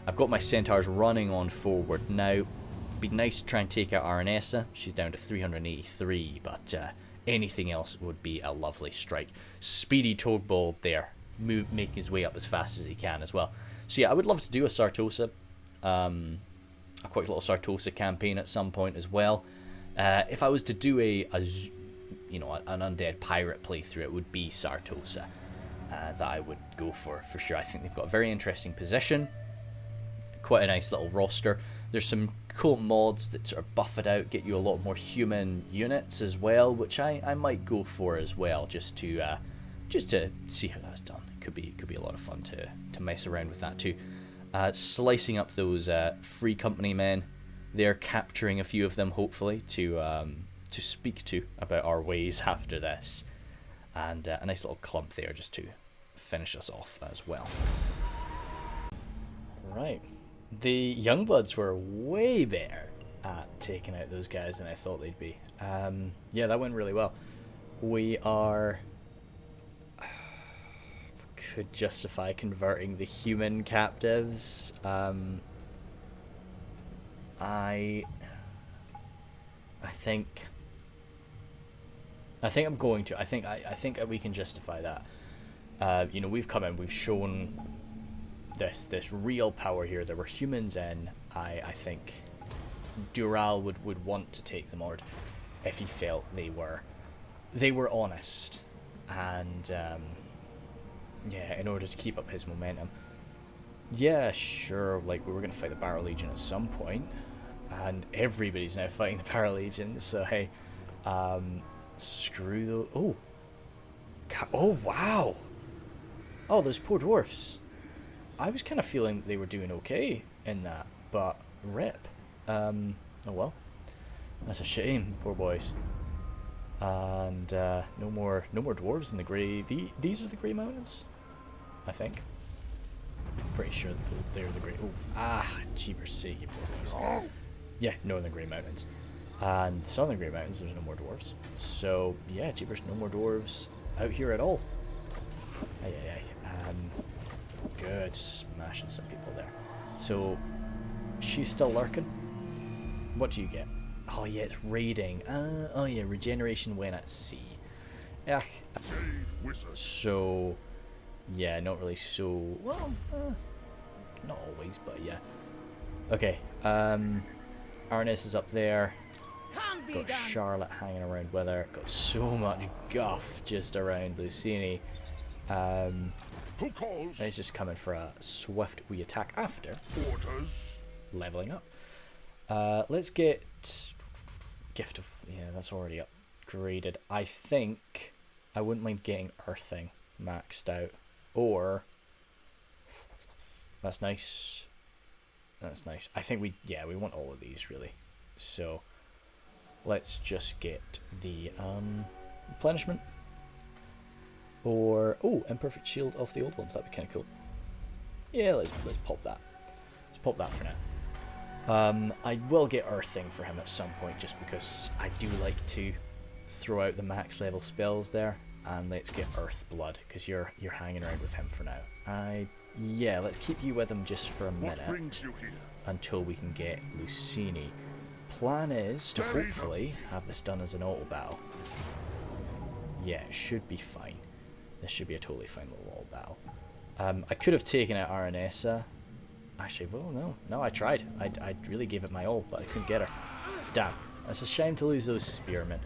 I've got my centaurs running on forward now. Be nice to try and take out Aranessa. She's down to 383, but anything else would be a lovely strike. Speedy Togbald there, making his way up as fast as he can as well. So yeah, I would love to do a Sartosa, a quick little Sartosa campaign at some point as well. If I was to do an undead pirate playthrough, it would be Sartosa that I would go for sure. I think they've got a very interesting position, quite a nice little roster. There's some cool mods that sort of buff it out, get you a lot more human units as well, which I might go for as well, just to see how that's done. It could be a lot of fun to mess around with that too. Slicing up those free company men, they're capturing a few of them hopefully to speak to about our ways after this, and a nice little clump there just to finish us off as well. Right. The Youngbloods were way better at taking out those guys than I thought they'd be. Yeah, that went really well. We are... could justify converting the human captives. I think I'm going to. I think we can justify that. We've come in, we've shown this real power here. There were humans in. I think Dural would want to take them on if he felt they were honest, and yeah, in order to keep up his momentum. Yeah, sure, like we were going to fight the Barrow Legion at some point, and everybody's now fighting the Barrow Legion, so hey, screw those. Oh wow, oh, those poor dwarfs. I was kind of feeling they were doing okay in that, but rip. Oh well, that's a shame, poor boys. And no more dwarves in the grey. These are the Grey Mountains, I think. Pretty sure they're the Grey. Jeepers sake, you poor boys. Yeah, Northern Grey Mountains. And the Southern Grey Mountains, there's no more dwarves. So yeah, jeepers, no more dwarves out here at all. Aye. Good, smashing some people there. So she's still lurking. What do you get? Oh yeah, it's raiding. Oh yeah, regeneration when at sea. Yeah. So yeah, not really so well. Not always, but yeah. Okay. Arnis is up there. Got Charlotte hanging around with her. Got so much guff just around Lucini. Who calls? He's just coming for a swift wee attack after Orders. leveling up. Let's get Gift of... yeah, that's already upgraded. I think I wouldn't mind getting Earthing maxed out. Or... that's nice. That's nice. I think we want all of these, really. So, let's just get the replenishment. Or... oh, Imperfect Shield off the old ones. That'd be kind of cool. Yeah, let's pop that. Let's pop that for now. I will get Earthing for him at some point, just because I do like to throw out the max level spells there. And let's get Earth Blood, because you're hanging around with him for now. Yeah, let's keep you with him just for a What minute brings you here? until we can get Lucini. Plan is to Bury them. hopefully have this done as an auto battle. Yeah, it should be fine. This should be a totally fine little auto battle. I could have taken out Aranessa. Actually, well, no, I tried. I really gave it my all, but I couldn't get her. Damn, it's a shame to lose those spearmen.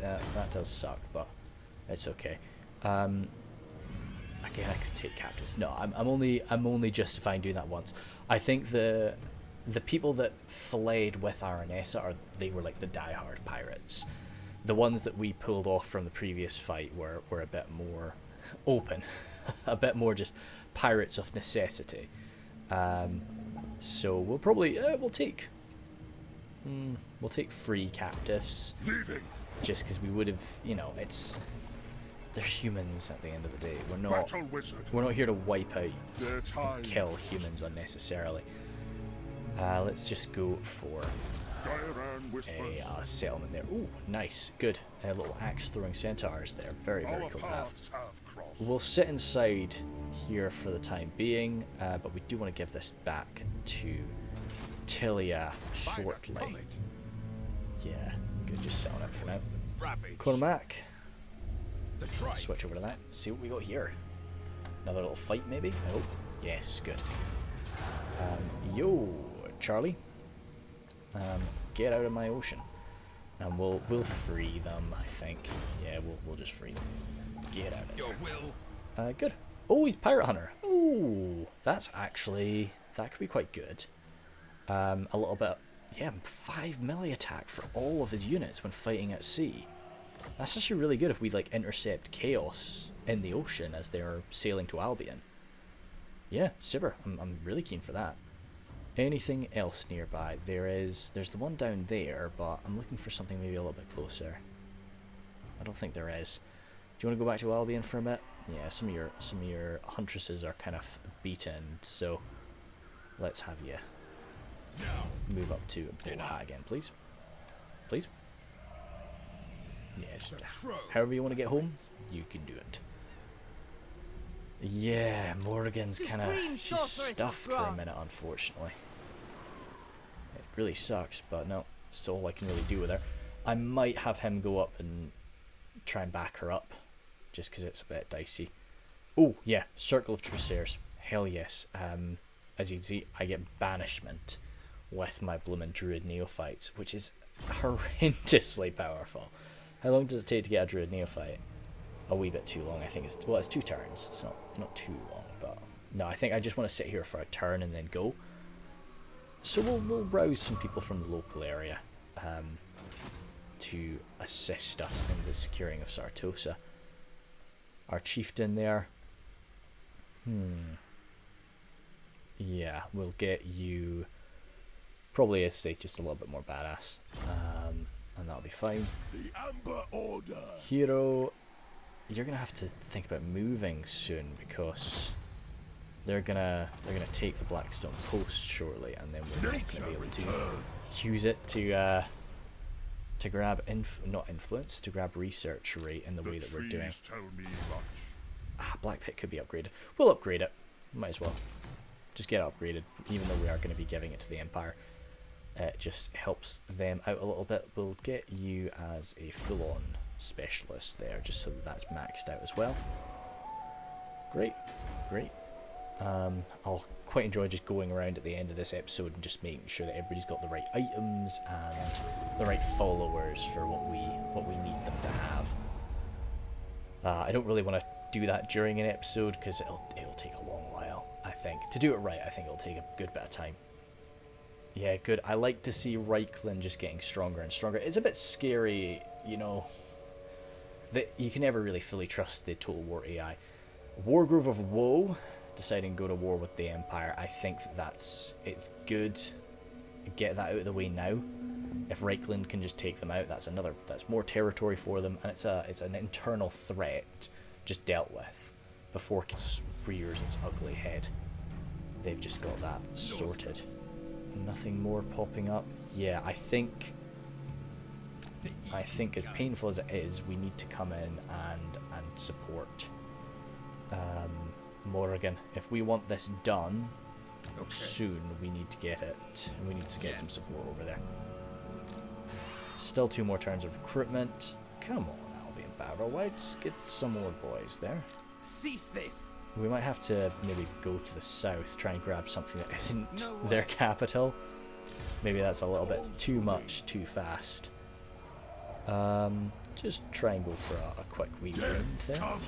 That does suck, but it's okay. Again, I could take captives. No, I'm only justifying doing that once. I think the people that fled with Aranessa they were like the diehard pirates. The ones that we pulled off from the previous fight were a bit more open, a bit more just pirates of necessity. So we'll probably we'll take 3 captives, Leaving. just because we would have, they're humans at the end of the day. Battle wizard. We're not here to wipe out Their time. and kill humans unnecessarily. Let's just go for Diaran whispers. a settlement there. Ooh, nice, good. Little axe throwing centaurs there. Very Our cool to have. paths have crossed. We'll sit inside here for the time being, but we do want to give this back to Tilea shortly. Yeah, good, just selling it for now. Ravage. Cormac, The tribe. switch over to that, see what we got here. Another little fight maybe? Oh, yes, good. Yo, Charlie, get out of my ocean. And we'll free them, I think. Yeah, we'll just free them. Get out of there. Your will. Good. Oh, he's Pirate Hunter. Oh, that could be quite good. A little bit, yeah, 5 melee attack for all of his units when fighting at sea. That's actually really good if we like intercept chaos in the ocean as they're sailing to Albion. Yeah, super. I'm really keen for that. Anything else nearby? There's the one down there, but I'm looking for something maybe a little bit closer. I don't think there is. Do you want to go back to Albion for a bit? Yeah, some of your huntresses are kind of beaten, so let's have you move up to Boha again, please. Please. Yeah, just however you want to get home, you can do it. Yeah, Morrigan's kind of Supreme she's sorceress of stuffed for a Grant. minute, unfortunately. It really sucks, but no, it's all I can really do with her. I might have him go up and try and back her up, just because it's a bit dicey. Oh yeah, Circle of Truciers. Hell yes. As you can see, I get banishment with my bloomin' Druid Neophytes, which is horrendously powerful. How long does it take to get a Druid Neophyte? A wee bit too long. I think it's 2 turns. It's not too long, but no, I think I just want to sit here for a turn and then go. So we'll rouse some people from the local area to assist us in the securing of Sartosa. Our chieftain there. Yeah, we'll get you probably a state just a little bit more badass, and that'll be fine. The Amber Order. Hero, you're gonna have to think about moving soon because they're gonna take the Blackstone Post shortly, and then we're not gonna be able to use it to grab to grab research rate in the way that we're doing. trees tell me much. Black Pit could be upgraded. We'll upgrade it. Might as well. Just get it upgraded, even though we are going to be giving it to the Empire. It just helps them out a little bit. We'll get you as a full-on specialist there, just so that that's maxed out as well. Great, great. I'll quite enjoy just going around at the end of this episode and just making sure that everybody's got the right items and the right followers for what we need them to have. I don't really want to do that during an episode because it'll take a long while. I think to do it right, I think it'll take a good bit of time. Yeah, good. I like to see Reichland just getting stronger and stronger. It's a bit scary, that you can never really fully trust the Total War AI. Wargrove of Woe deciding to go to war with the Empire. I think it's good. Get that out of the way now. If Reichland can just take them out, that's more territory for them, and it's an internal threat just dealt with before it rears its ugly head. They've just got that sorted. Nothing more popping up. Yeah, I think as painful as it is, we need to come in and support Morrigan. If we want this done Okay. soon, we need to get it. We need to get some Yes. support over there. Still 2 more turns of recruitment. Come on, Albion Barrel Whites. Get some more boys there. Cease this. We might have to maybe go to the south, try and grab something that isn't No their way. capital. Maybe that's a little bit too much, too fast. Just try and go for a quick wee round there. Nah,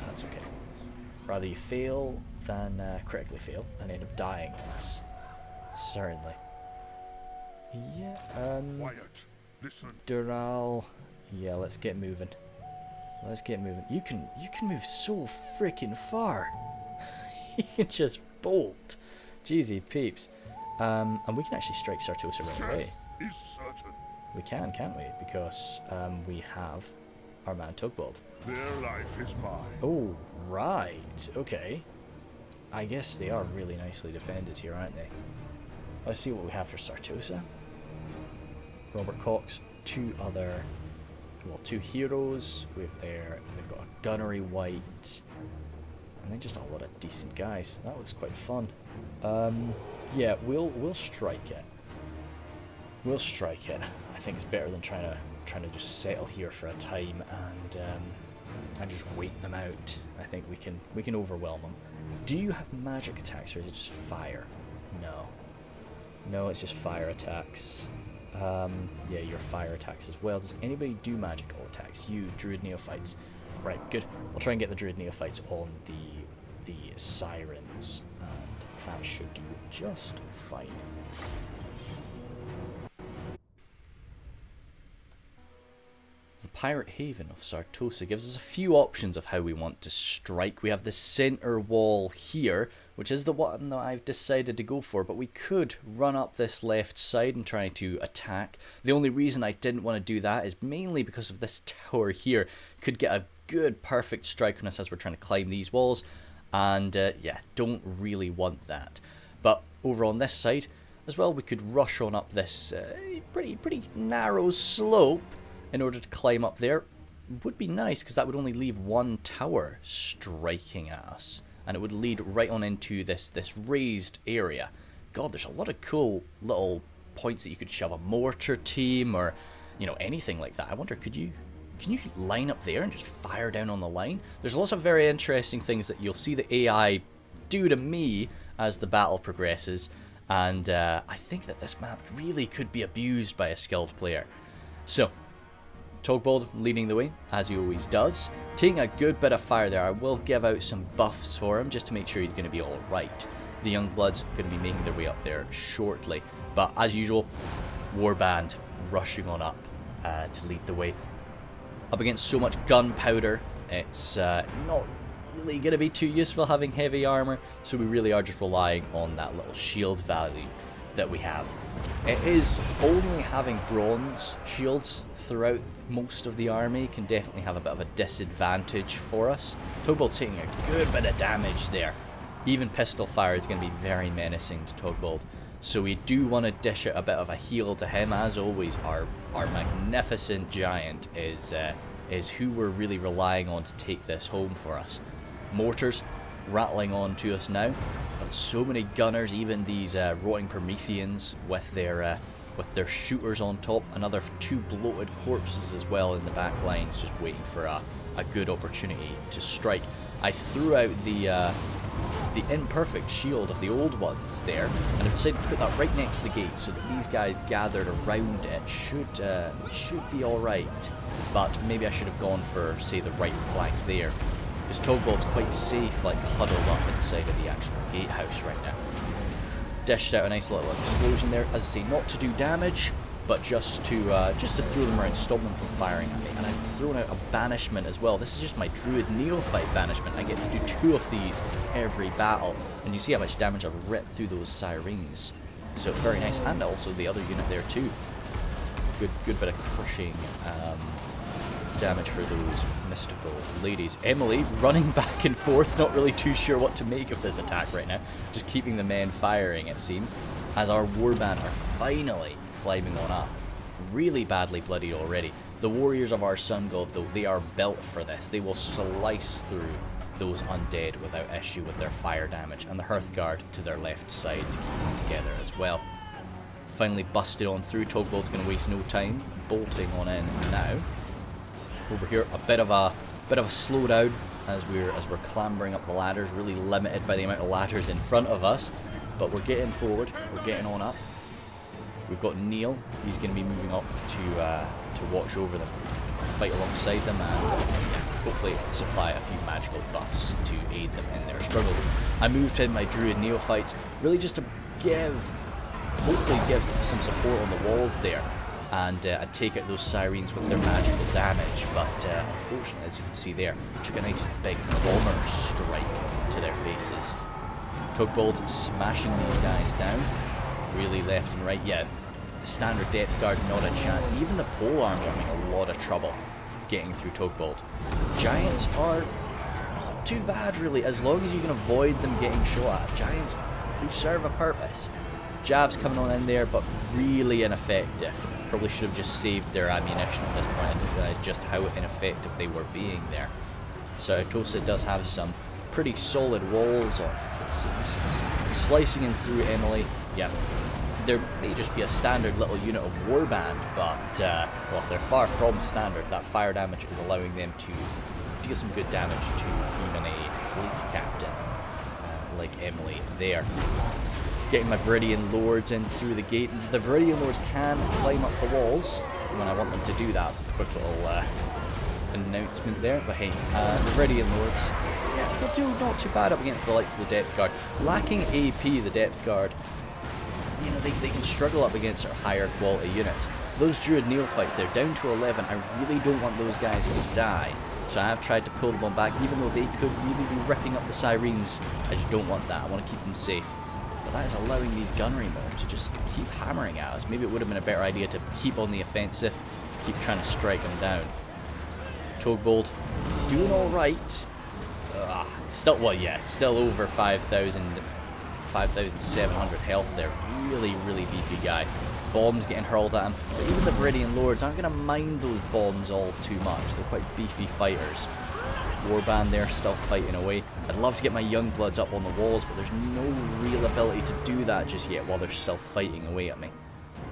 that's okay. Rather you fail than critically fail and end up dying on this. Certainly. Yeah, Quiet. Listen. Dural. Yeah, let's get moving. Let's get moving. You can move so freaking far. You can just bolt. Jeezy peeps. And we can actually strike Sartosa right away. Death is certain. We can, can't we? Because we have our man Tugbold. Their life is mine. Oh, right. Okay. I guess they are really nicely defended here, aren't they? Let's see what we have for Sartosa. Robert Cox, 2 heroes. They've got a gunnery white. And then just a lot of decent guys. That looks quite fun. Yeah, we'll strike it. We'll strike it. I think it's better than trying to just settle here for a time and just wait them out. I think we can overwhelm them. Do you have magic attacks or is it just fire? No. No, it's just fire attacks. Yeah, your fire attacks as well. Does anybody do magical attacks? You, Druid Neophytes. Right, good. We'll try and get the Druid Neophytes on the Sirens, and that should do just fine. The Pirate Haven of Sartosa gives us a few options of how we want to strike. We have the center wall here, which is the one that I've decided to go for, but we could run up this left side and try to attack. The only reason I didn't want to do that is mainly because of this tower here. Could get a good perfect strike on us as we're trying to climb these walls, and yeah, don't really want that. But over on this side as well, we could rush on up this pretty narrow slope in order to climb up there. Would be nice because that would only leave 1 tower striking at us, and it would lead right on into this raised area. God, there's a lot of cool little points that you could shove a mortar team or, you know, anything like that. I wonder, can you line up there and just fire down on the line? There's lots of very interesting things that you'll see the AI do to me as the battle progresses, and I think that this map really could be abused by a skilled player. So, Tugbold leading the way, as he always does. Taking a good bit of fire there. I will give out some buffs for him just to make sure he's going to be alright. The Youngbloods are going to be making their way up there shortly. But as usual, Warband rushing on up to lead the way. Up against so much gunpowder, it's not really going to be too useful having heavy armor. So we really are just relying on that little shield value that we have. It is only having bronze shields throughout most of the army can definitely have a bit of a disadvantage for us. Tugbold's taking a good bit of damage there. Even pistol fire is going to be very menacing to Tugbold. So we do want to dish out a bit of a heal to him. As always, our magnificent giant is who we're really relying on to take this home for us. Mortars rattling on to us now. But so many gunners, even these rotting Prometheans with their shooters on top. Another 2 bloated corpses as well in the back lines, just waiting for a good opportunity to strike. I threw out the imperfect shield of the old ones there, and I decided to put that right next to the gate so that these guys gathered around it should be alright. But maybe I should have gone for, say, the right flank there, because Tugbold's quite safe, like huddled up inside of the actual gatehouse right now. Dished out a nice little explosion there, as I say, not to do damage, but just to throw them around, stop them from firing at me. And I've thrown out a banishment as well. This is just my Druid Neophyte banishment. I get to do 2 of these every battle, and you see how much damage I've ripped through those sirens. So very nice, and also the other unit there too. Good bit of crushing damage for those mystical ladies. Emily running back and forth, not really too sure what to make of this attack right now. Just keeping the men firing, it seems, as our warband are finally climbing on up. Really badly bloodied already. The warriors of our sun god, though, they are built for this. They will slice through those undead without issue with their fire damage, and the Hearthguard to their left side to keep them together as well. Finally busted on through. Togbold's going to waste no time, bolting on in now. Over here, a bit of a slowdown as we're clambering up the ladders, really limited by the amount of ladders in front of us, but we're getting forward, we're getting on up. We've got Neil, he's going to be moving up to watch over them, fight alongside them, and hopefully supply a few magical buffs to aid them in their struggles. I moved in my druid neophytes, really just to hopefully give some support on the walls there, and take out those sirens with their magical damage, but unfortunately, as you can see there, took a nice big bomber strike to their faces. Tugbold smashing these guys down, really left and right. Yeah, the standard depth guard, not a chance. Even the pole arms are having a lot of trouble getting through Tugbold. Giants are not too bad, really, as long as you can avoid them getting shot at. Giants, they serve a purpose. Jabs coming on in there, but really ineffective. Probably should have just saved their ammunition at this point and realised just how ineffective they were being there. Sartosa does have some pretty solid walls on, it seems. Slicing in through Emily, yeah, there may just be a standard little unit of warband, but, well, they're far from standard. That fire damage is allowing them to deal some good damage to even a fleet captain like Emily there. Getting my Viridian Lords in through the gate. The Viridian Lords can climb up the walls when I want them to do that. Quick little announcement there, but hey, the Viridian Lords, yeah, they'll do not too bad up against the likes of the Depth Guard. Lacking AP, the Depth Guard, you know, they can struggle up against our higher quality units. Those Druid Neophytes, they're down to 11. I really don't want those guys to die, so I have tried to pull them on back, even though they could really be ripping up the Sirens. I just don't want that. I want to keep them safe. But that is allowing these gunnery mobs to just keep hammering at us. Maybe it would have been a better idea to keep on the offensive, keep trying to strike them down. Togbold doing alright. Still, well, yeah, still over 5,700 health there. Really, really beefy guy. Bombs getting hurled at him. But even the Viridian Lords aren't going to mind those bombs all too much. They're quite beefy fighters. Warband there, still fighting away. I'd love to get my young bloods up on the walls, but there's no real ability to do that just yet while they're still fighting away at me.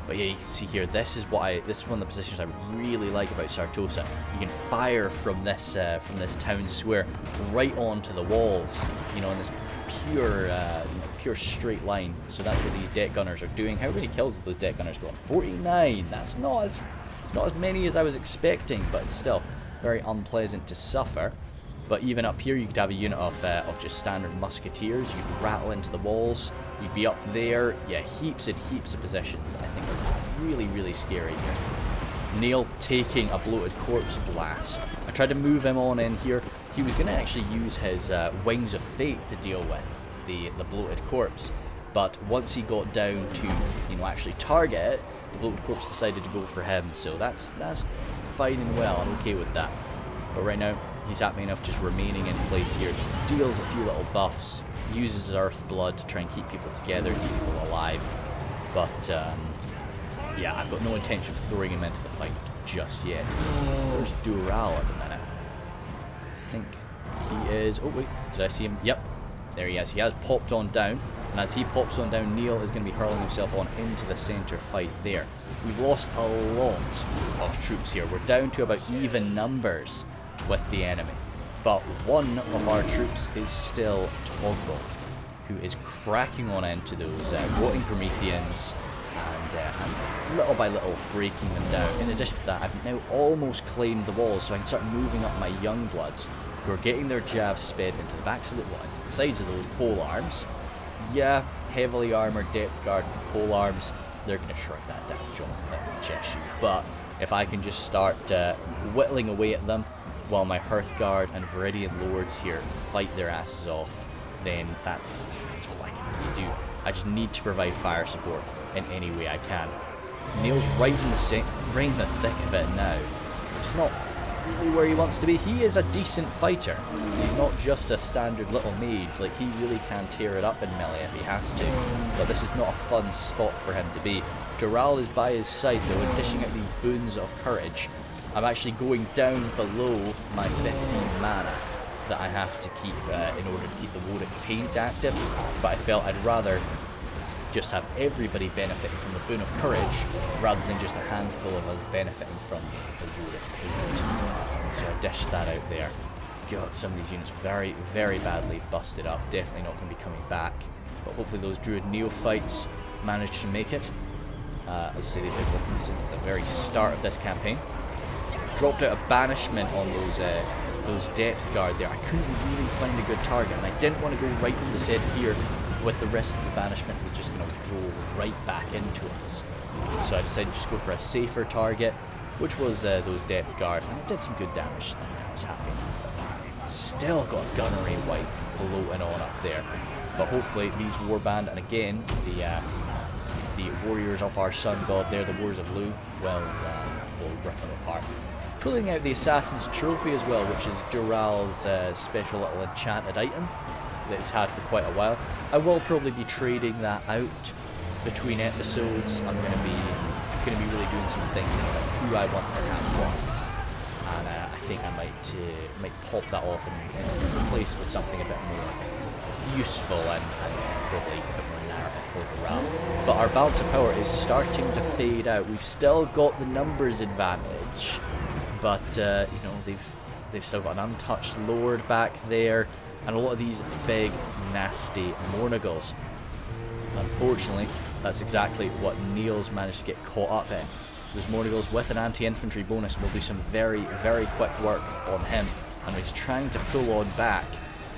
But yeah, you can see here, this is one of the positions I really like about Sartosa. You can fire from this town square right onto the walls, you know, in this pure straight line. So that's what these deck gunners are doing. How many kills have those deck gunners got? 49. That's not as many as I was expecting, but it's still very unpleasant to suffer. But even up here, you could have a unit of just standard musketeers. You could rattle into the walls. You'd be up there. Yeah, heaps and heaps of positions that I think are really, really scary here. Neil taking a bloated corpse blast. I tried to move him on in here. He was going to actually use his Wings of Fate to deal with the bloated corpse. But once he got down to, you know, actually target it, the bloated corpse decided to go for him. So that's fine and well. I'm okay with that. But right now, he's happy enough just remaining in place here. Deals a few little buffs, uses his Earth Blood to try and keep people together, keep people alive. But, yeah, I've got no intention of throwing him into the fight just yet. There's Dural at the minute. I think he is... Oh, wait, did I see him? Yep, there he is. He has popped on down. And as he pops on down, Neil is going to be hurling himself on into the centre fight there. We've lost a lot of troops here. We're down to about even numbers with the enemy, but one of our troops is still Togbold, who is cracking on into those rotting Prometheans and little by little breaking them down. In addition to that, I've now almost claimed the walls, so I can start moving up my young bloods who are getting their jabs sped into the backs of the sides of those pole arms. Yeah, heavily armoured depth guard pole arms, they're going to shrug that down, John, let me just shoot. But if I can just start whittling away at them while my Hearthguard and Viridian Lords here fight their asses off, then that's all I can really do. I just need to provide fire support in any way I can. Neil's right in the thick of it now. It's not really where he wants to be. He is a decent fighter. He's not just a standard little mage. Like, he really can tear it up in melee if he has to. But this is not a fun spot for him to be. Dural is by his side though, and dishing out these boons of courage. I'm actually going down below my 15 mana that I have to keep in order to keep the Warwick Paint active, but I felt I'd rather just have everybody benefiting from the Boon of Courage rather than just a handful of us benefiting from the Warwick Paint. So I dished that out there. God, some of these units very, very badly busted up. Definitely not going to be coming back, but hopefully those Druid Neophytes managed to make it. As I say, they've been with me since the very start of this campaign. Dropped out a banishment on those depth guard there. I couldn't really find a good target, and I didn't want to go right for the set here with the rest of the banishment was just going to roll right back into us. So I decided to just go for a safer target, which was those depth guard, and it did some good damage, so I was happy. Still got gunnery white floating on up there, but hopefully these warband, and again the warriors of our sun god there, the Wars of Lu, will rip them apart. Pulling out the Assassin's Trophy as well, which is Dural's special little enchanted item that he's had for quite a while. I will probably be trading that out between episodes. I'm going to be really doing some thinking about who I want to have what, and I think I might pop that off and replace it with something a bit more useful and probably a bit more narrative for Dural. But our balance of power is starting to fade out. We've still got the numbers advantage, but you know, they've still got an untouched Lord back there, and a lot of these big, nasty Mornagles. Unfortunately, that's exactly what Neil's managed to get caught up in. Those Mornagles with an anti-infantry bonus will do some very, very quick work on him, and he's trying to pull on back,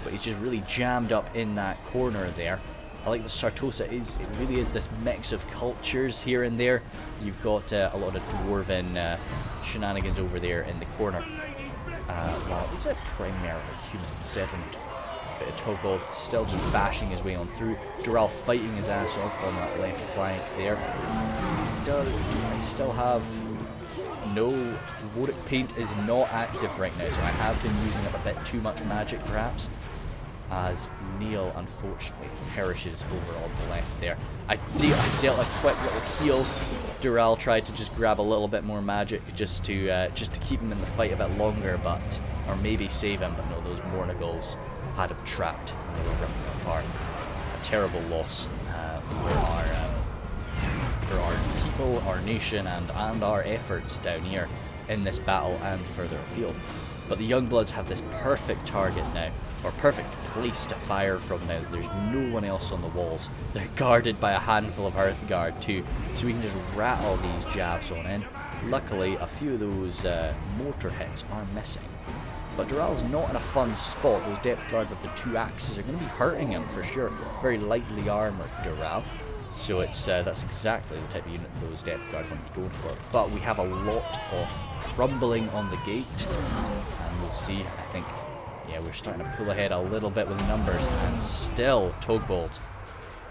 but he's just really jammed up in that corner there. I like the Sartosa it really is this mix of cultures here and there. You've got a lot of dwarven shenanigans over there in the corner. Well, it's a primarily human settlement. Bit of Togbold still just bashing his way on through. Dural fighting his ass off on that left flank there. I still have no Warwick Paint is not active right now, so I have been using up a bit too much magic perhaps, as Neil unfortunately perishes over on the left there. I dealt a quick little heal. Dural tried to just grab a little bit more magic just to keep him in the fight a bit longer, or maybe save him, but no, those Mornagles had him trapped and they were ripping him apart. A terrible loss for our people, our nation, and our efforts down here in this battle and further afield. But the Youngbloods have this perfect target now, or perfect place to fire from now. There's no one else on the walls. They're guarded by a handful of Hearthguard too, so we can just rattle these jabs on in. Luckily, a few of those mortar hits are missing. But Dural's not in a fun spot. Those depth guards with the two axes are going to be hurting him for sure. Very lightly armored Dural. So that's exactly the type of unit those depth guards want to be going for. But we have a lot of crumbling on the gate, and we'll see. I think, yeah, we're starting to pull ahead a little bit with numbers, and still Togbold,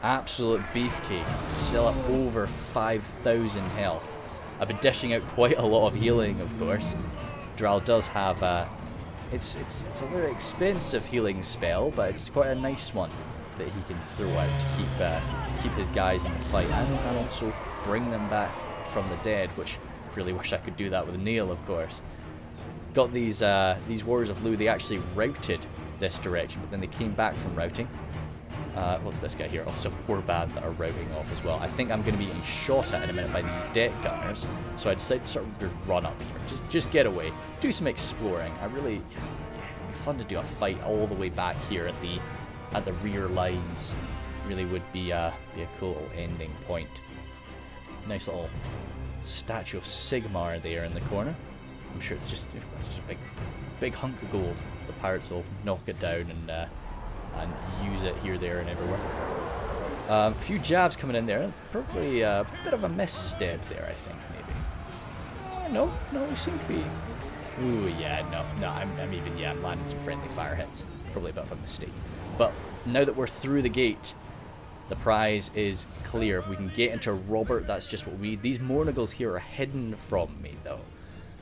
absolute beefcake, still at over 5,000 health. I've been dishing out quite a lot of healing, of course. Dural does have it's a very expensive healing spell, but it's quite a nice one that he can throw out to keep his guys in the fight, and also bring them back from the dead, which I really wish I could do that with Neil, of course. Got these Warriors of Lu. They actually routed this direction, but then they came back from routing. What's this guy here? Also, warband that are routing off as well. I think I'm going to be getting shot at in a minute by these deck gunners, so I decided to sort of just run up here, just get away, do some exploring. It'd be fun to do a fight all the way back here at the rear lines. Really would be a cool little ending point. Nice little statue of Sigmar there in the corner. I'm sure it's just a big hunk of gold. The pirates will knock it down and use it here, there, and everywhere. A few jabs coming in there. Probably a bit of a misstep there, I think, maybe. No, we seem to be. Ooh, yeah, no, I'm landing some friendly fire hits. Probably a bit of a mistake. But now that we're through the gate, the prize is clear. If we can get into Robert, that's just what we need. These Mornagles here are hidden from me, though.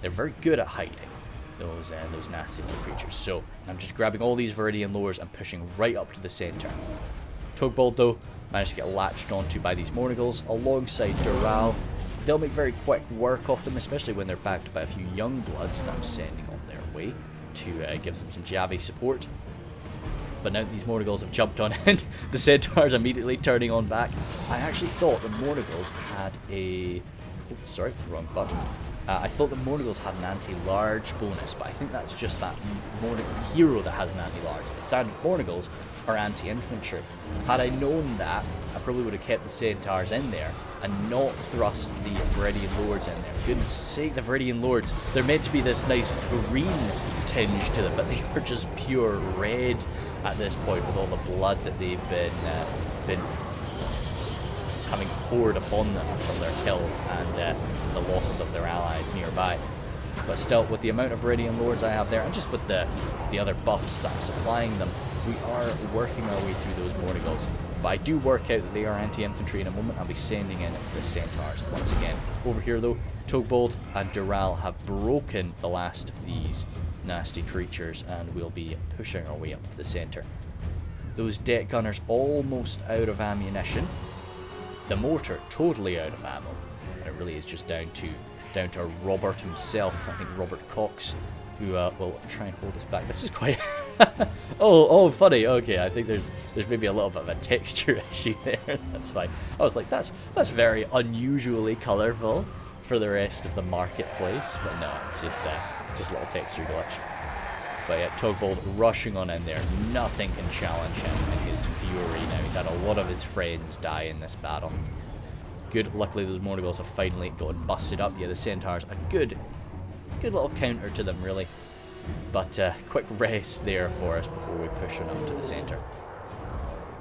They're very good at hiding, those nasty little creatures. So I'm just grabbing all these Viridian lures and pushing right up to the center. Togbold, though, managed to get latched onto by these Mornagles alongside Dural. they'll make very quick work of them, especially when they're backed by a few young bloods that I'm sending on their way to give them some Javi support. But now that these Mornagals have jumped on in, the Centaurs immediately turning on back. I actually thought the Mornagals had a... Oh, sorry, wrong button. I thought the Mornagals had an anti-large bonus, but I think that's just that hero that has an anti-large. The standard Mornagals are anti-infantry. Had I known that, I probably would have kept the Centaurs in there and not thrust the Viridian Lords in there. Goodness sake, the Viridian Lords. They're meant to be this nice green tinge to them, but they are just pure red at this point with all the blood that they've been having poured upon them from their kills and the losses of their allies nearby. But still, with the amount of Viridian Lords I have there, and just with the other buffs that I'm supplying them, we are working our way through those Mornagals. But I do work out that they are anti-infantry in a moment. I'll be sending in the Centaurs once again. Over here though, Togbold and Dural have broken the last of these nasty creatures, and we'll be pushing our way up to the centre. Those deck gunners almost out of ammunition. The mortar totally out of ammo. And it really is just down to Robert himself. I think Robert Cox, who will try and hold us back. This is quite oh funny. Okay, I think there's maybe a little bit of a texture issue there. That's fine. I was like, that's very unusually colourful for the rest of the marketplace, but no, it's just a little texture glitch. But yeah, Togbold rushing on in there. Nothing can challenge him in his fury now. He's had a lot of his friends die in this battle. Good. Luckily, those Mornagals have finally gotten busted up. Yeah, the Centaurs, a good little counter to them, really. But quick rest there for us before we push on up to the centre.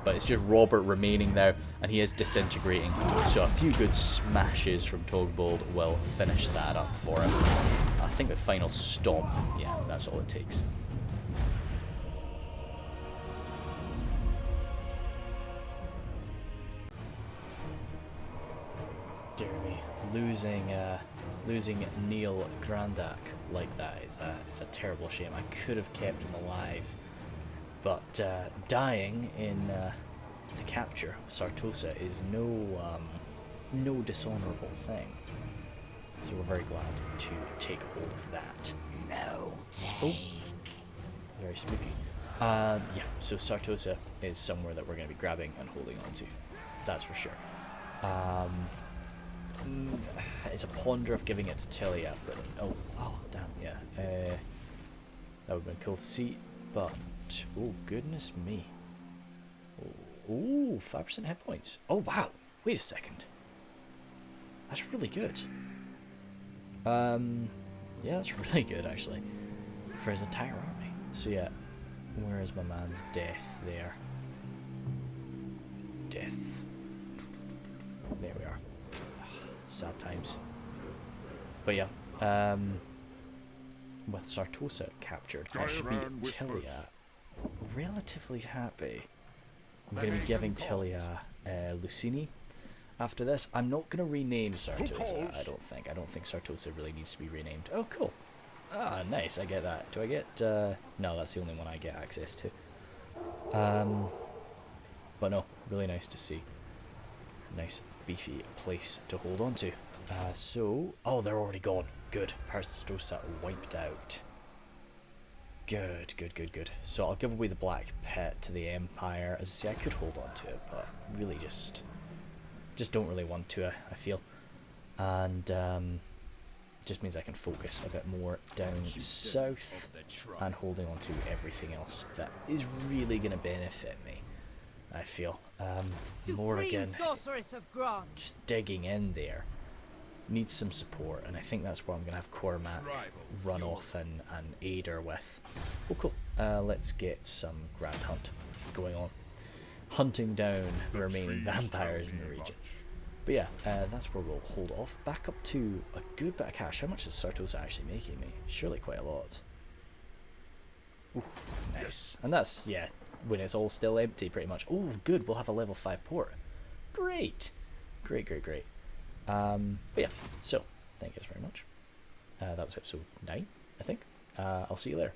But it's just Robert remaining there, and he is disintegrating. So a few good smashes from Togbold will finish that up for him. I think the final stomp, yeah, that's all it takes. Jeremy, losing Neil Grandak like that is a terrible shame. I could have kept him alive. But dying in the capture of Sartosa is no dishonourable thing. So we're very glad to take hold of that. No take. Oh, very spooky. Yeah, so Sartosa is somewhere that we're going to be grabbing and holding on to. That's for sure. It's a ponder of giving it to Tilea, but oh damn, yeah. That would have been cool to see, but oh goodness me. Oh, 5% hit points. Oh wow, wait a second. That's really good. Yeah, that's really good actually for his entire army. So yeah, where is my man's death there? Death. There we are. Sad times. But yeah, with Sartosa captured, I should be Tilea relatively happy. I'm going to be giving Tilea Lucini after this. I'm not going to rename Sartosa, I don't think. I don't think Sartosa really needs to be renamed. Oh, cool. Ah, nice, I get that. Do I get... no, that's the only one I get access to. But no, really nice to see. Nice, beefy place to hold on to. So... Oh, they're already gone. Good. Pirates of Sartosa wiped out. Good. So I'll give away the Black Pit to the Empire. As I say, I could hold on to it, but really just don't really want to, I feel. And just means I can focus a bit more down south and holding on to everything else that is really going to benefit me, I feel. More again, Sorceress of Grant. just digging in there. Needs some support, and I think that's where I'm going to have Cormac run off and aid her with. Oh cool, let's get some Grand Hunt going on. Hunting down the remaining vampires in the region. But yeah, that's where we'll hold off. Back up to a good bit of cash. How much is Sartosa actually making me? Surely quite a lot. Ooh, nice. And that's, yeah, when it's all still empty pretty much. Oh, good, we'll have a level 5 port. Great. Great. But yeah, so, thank you guys very much. That was episode 9, I think. I'll see you later.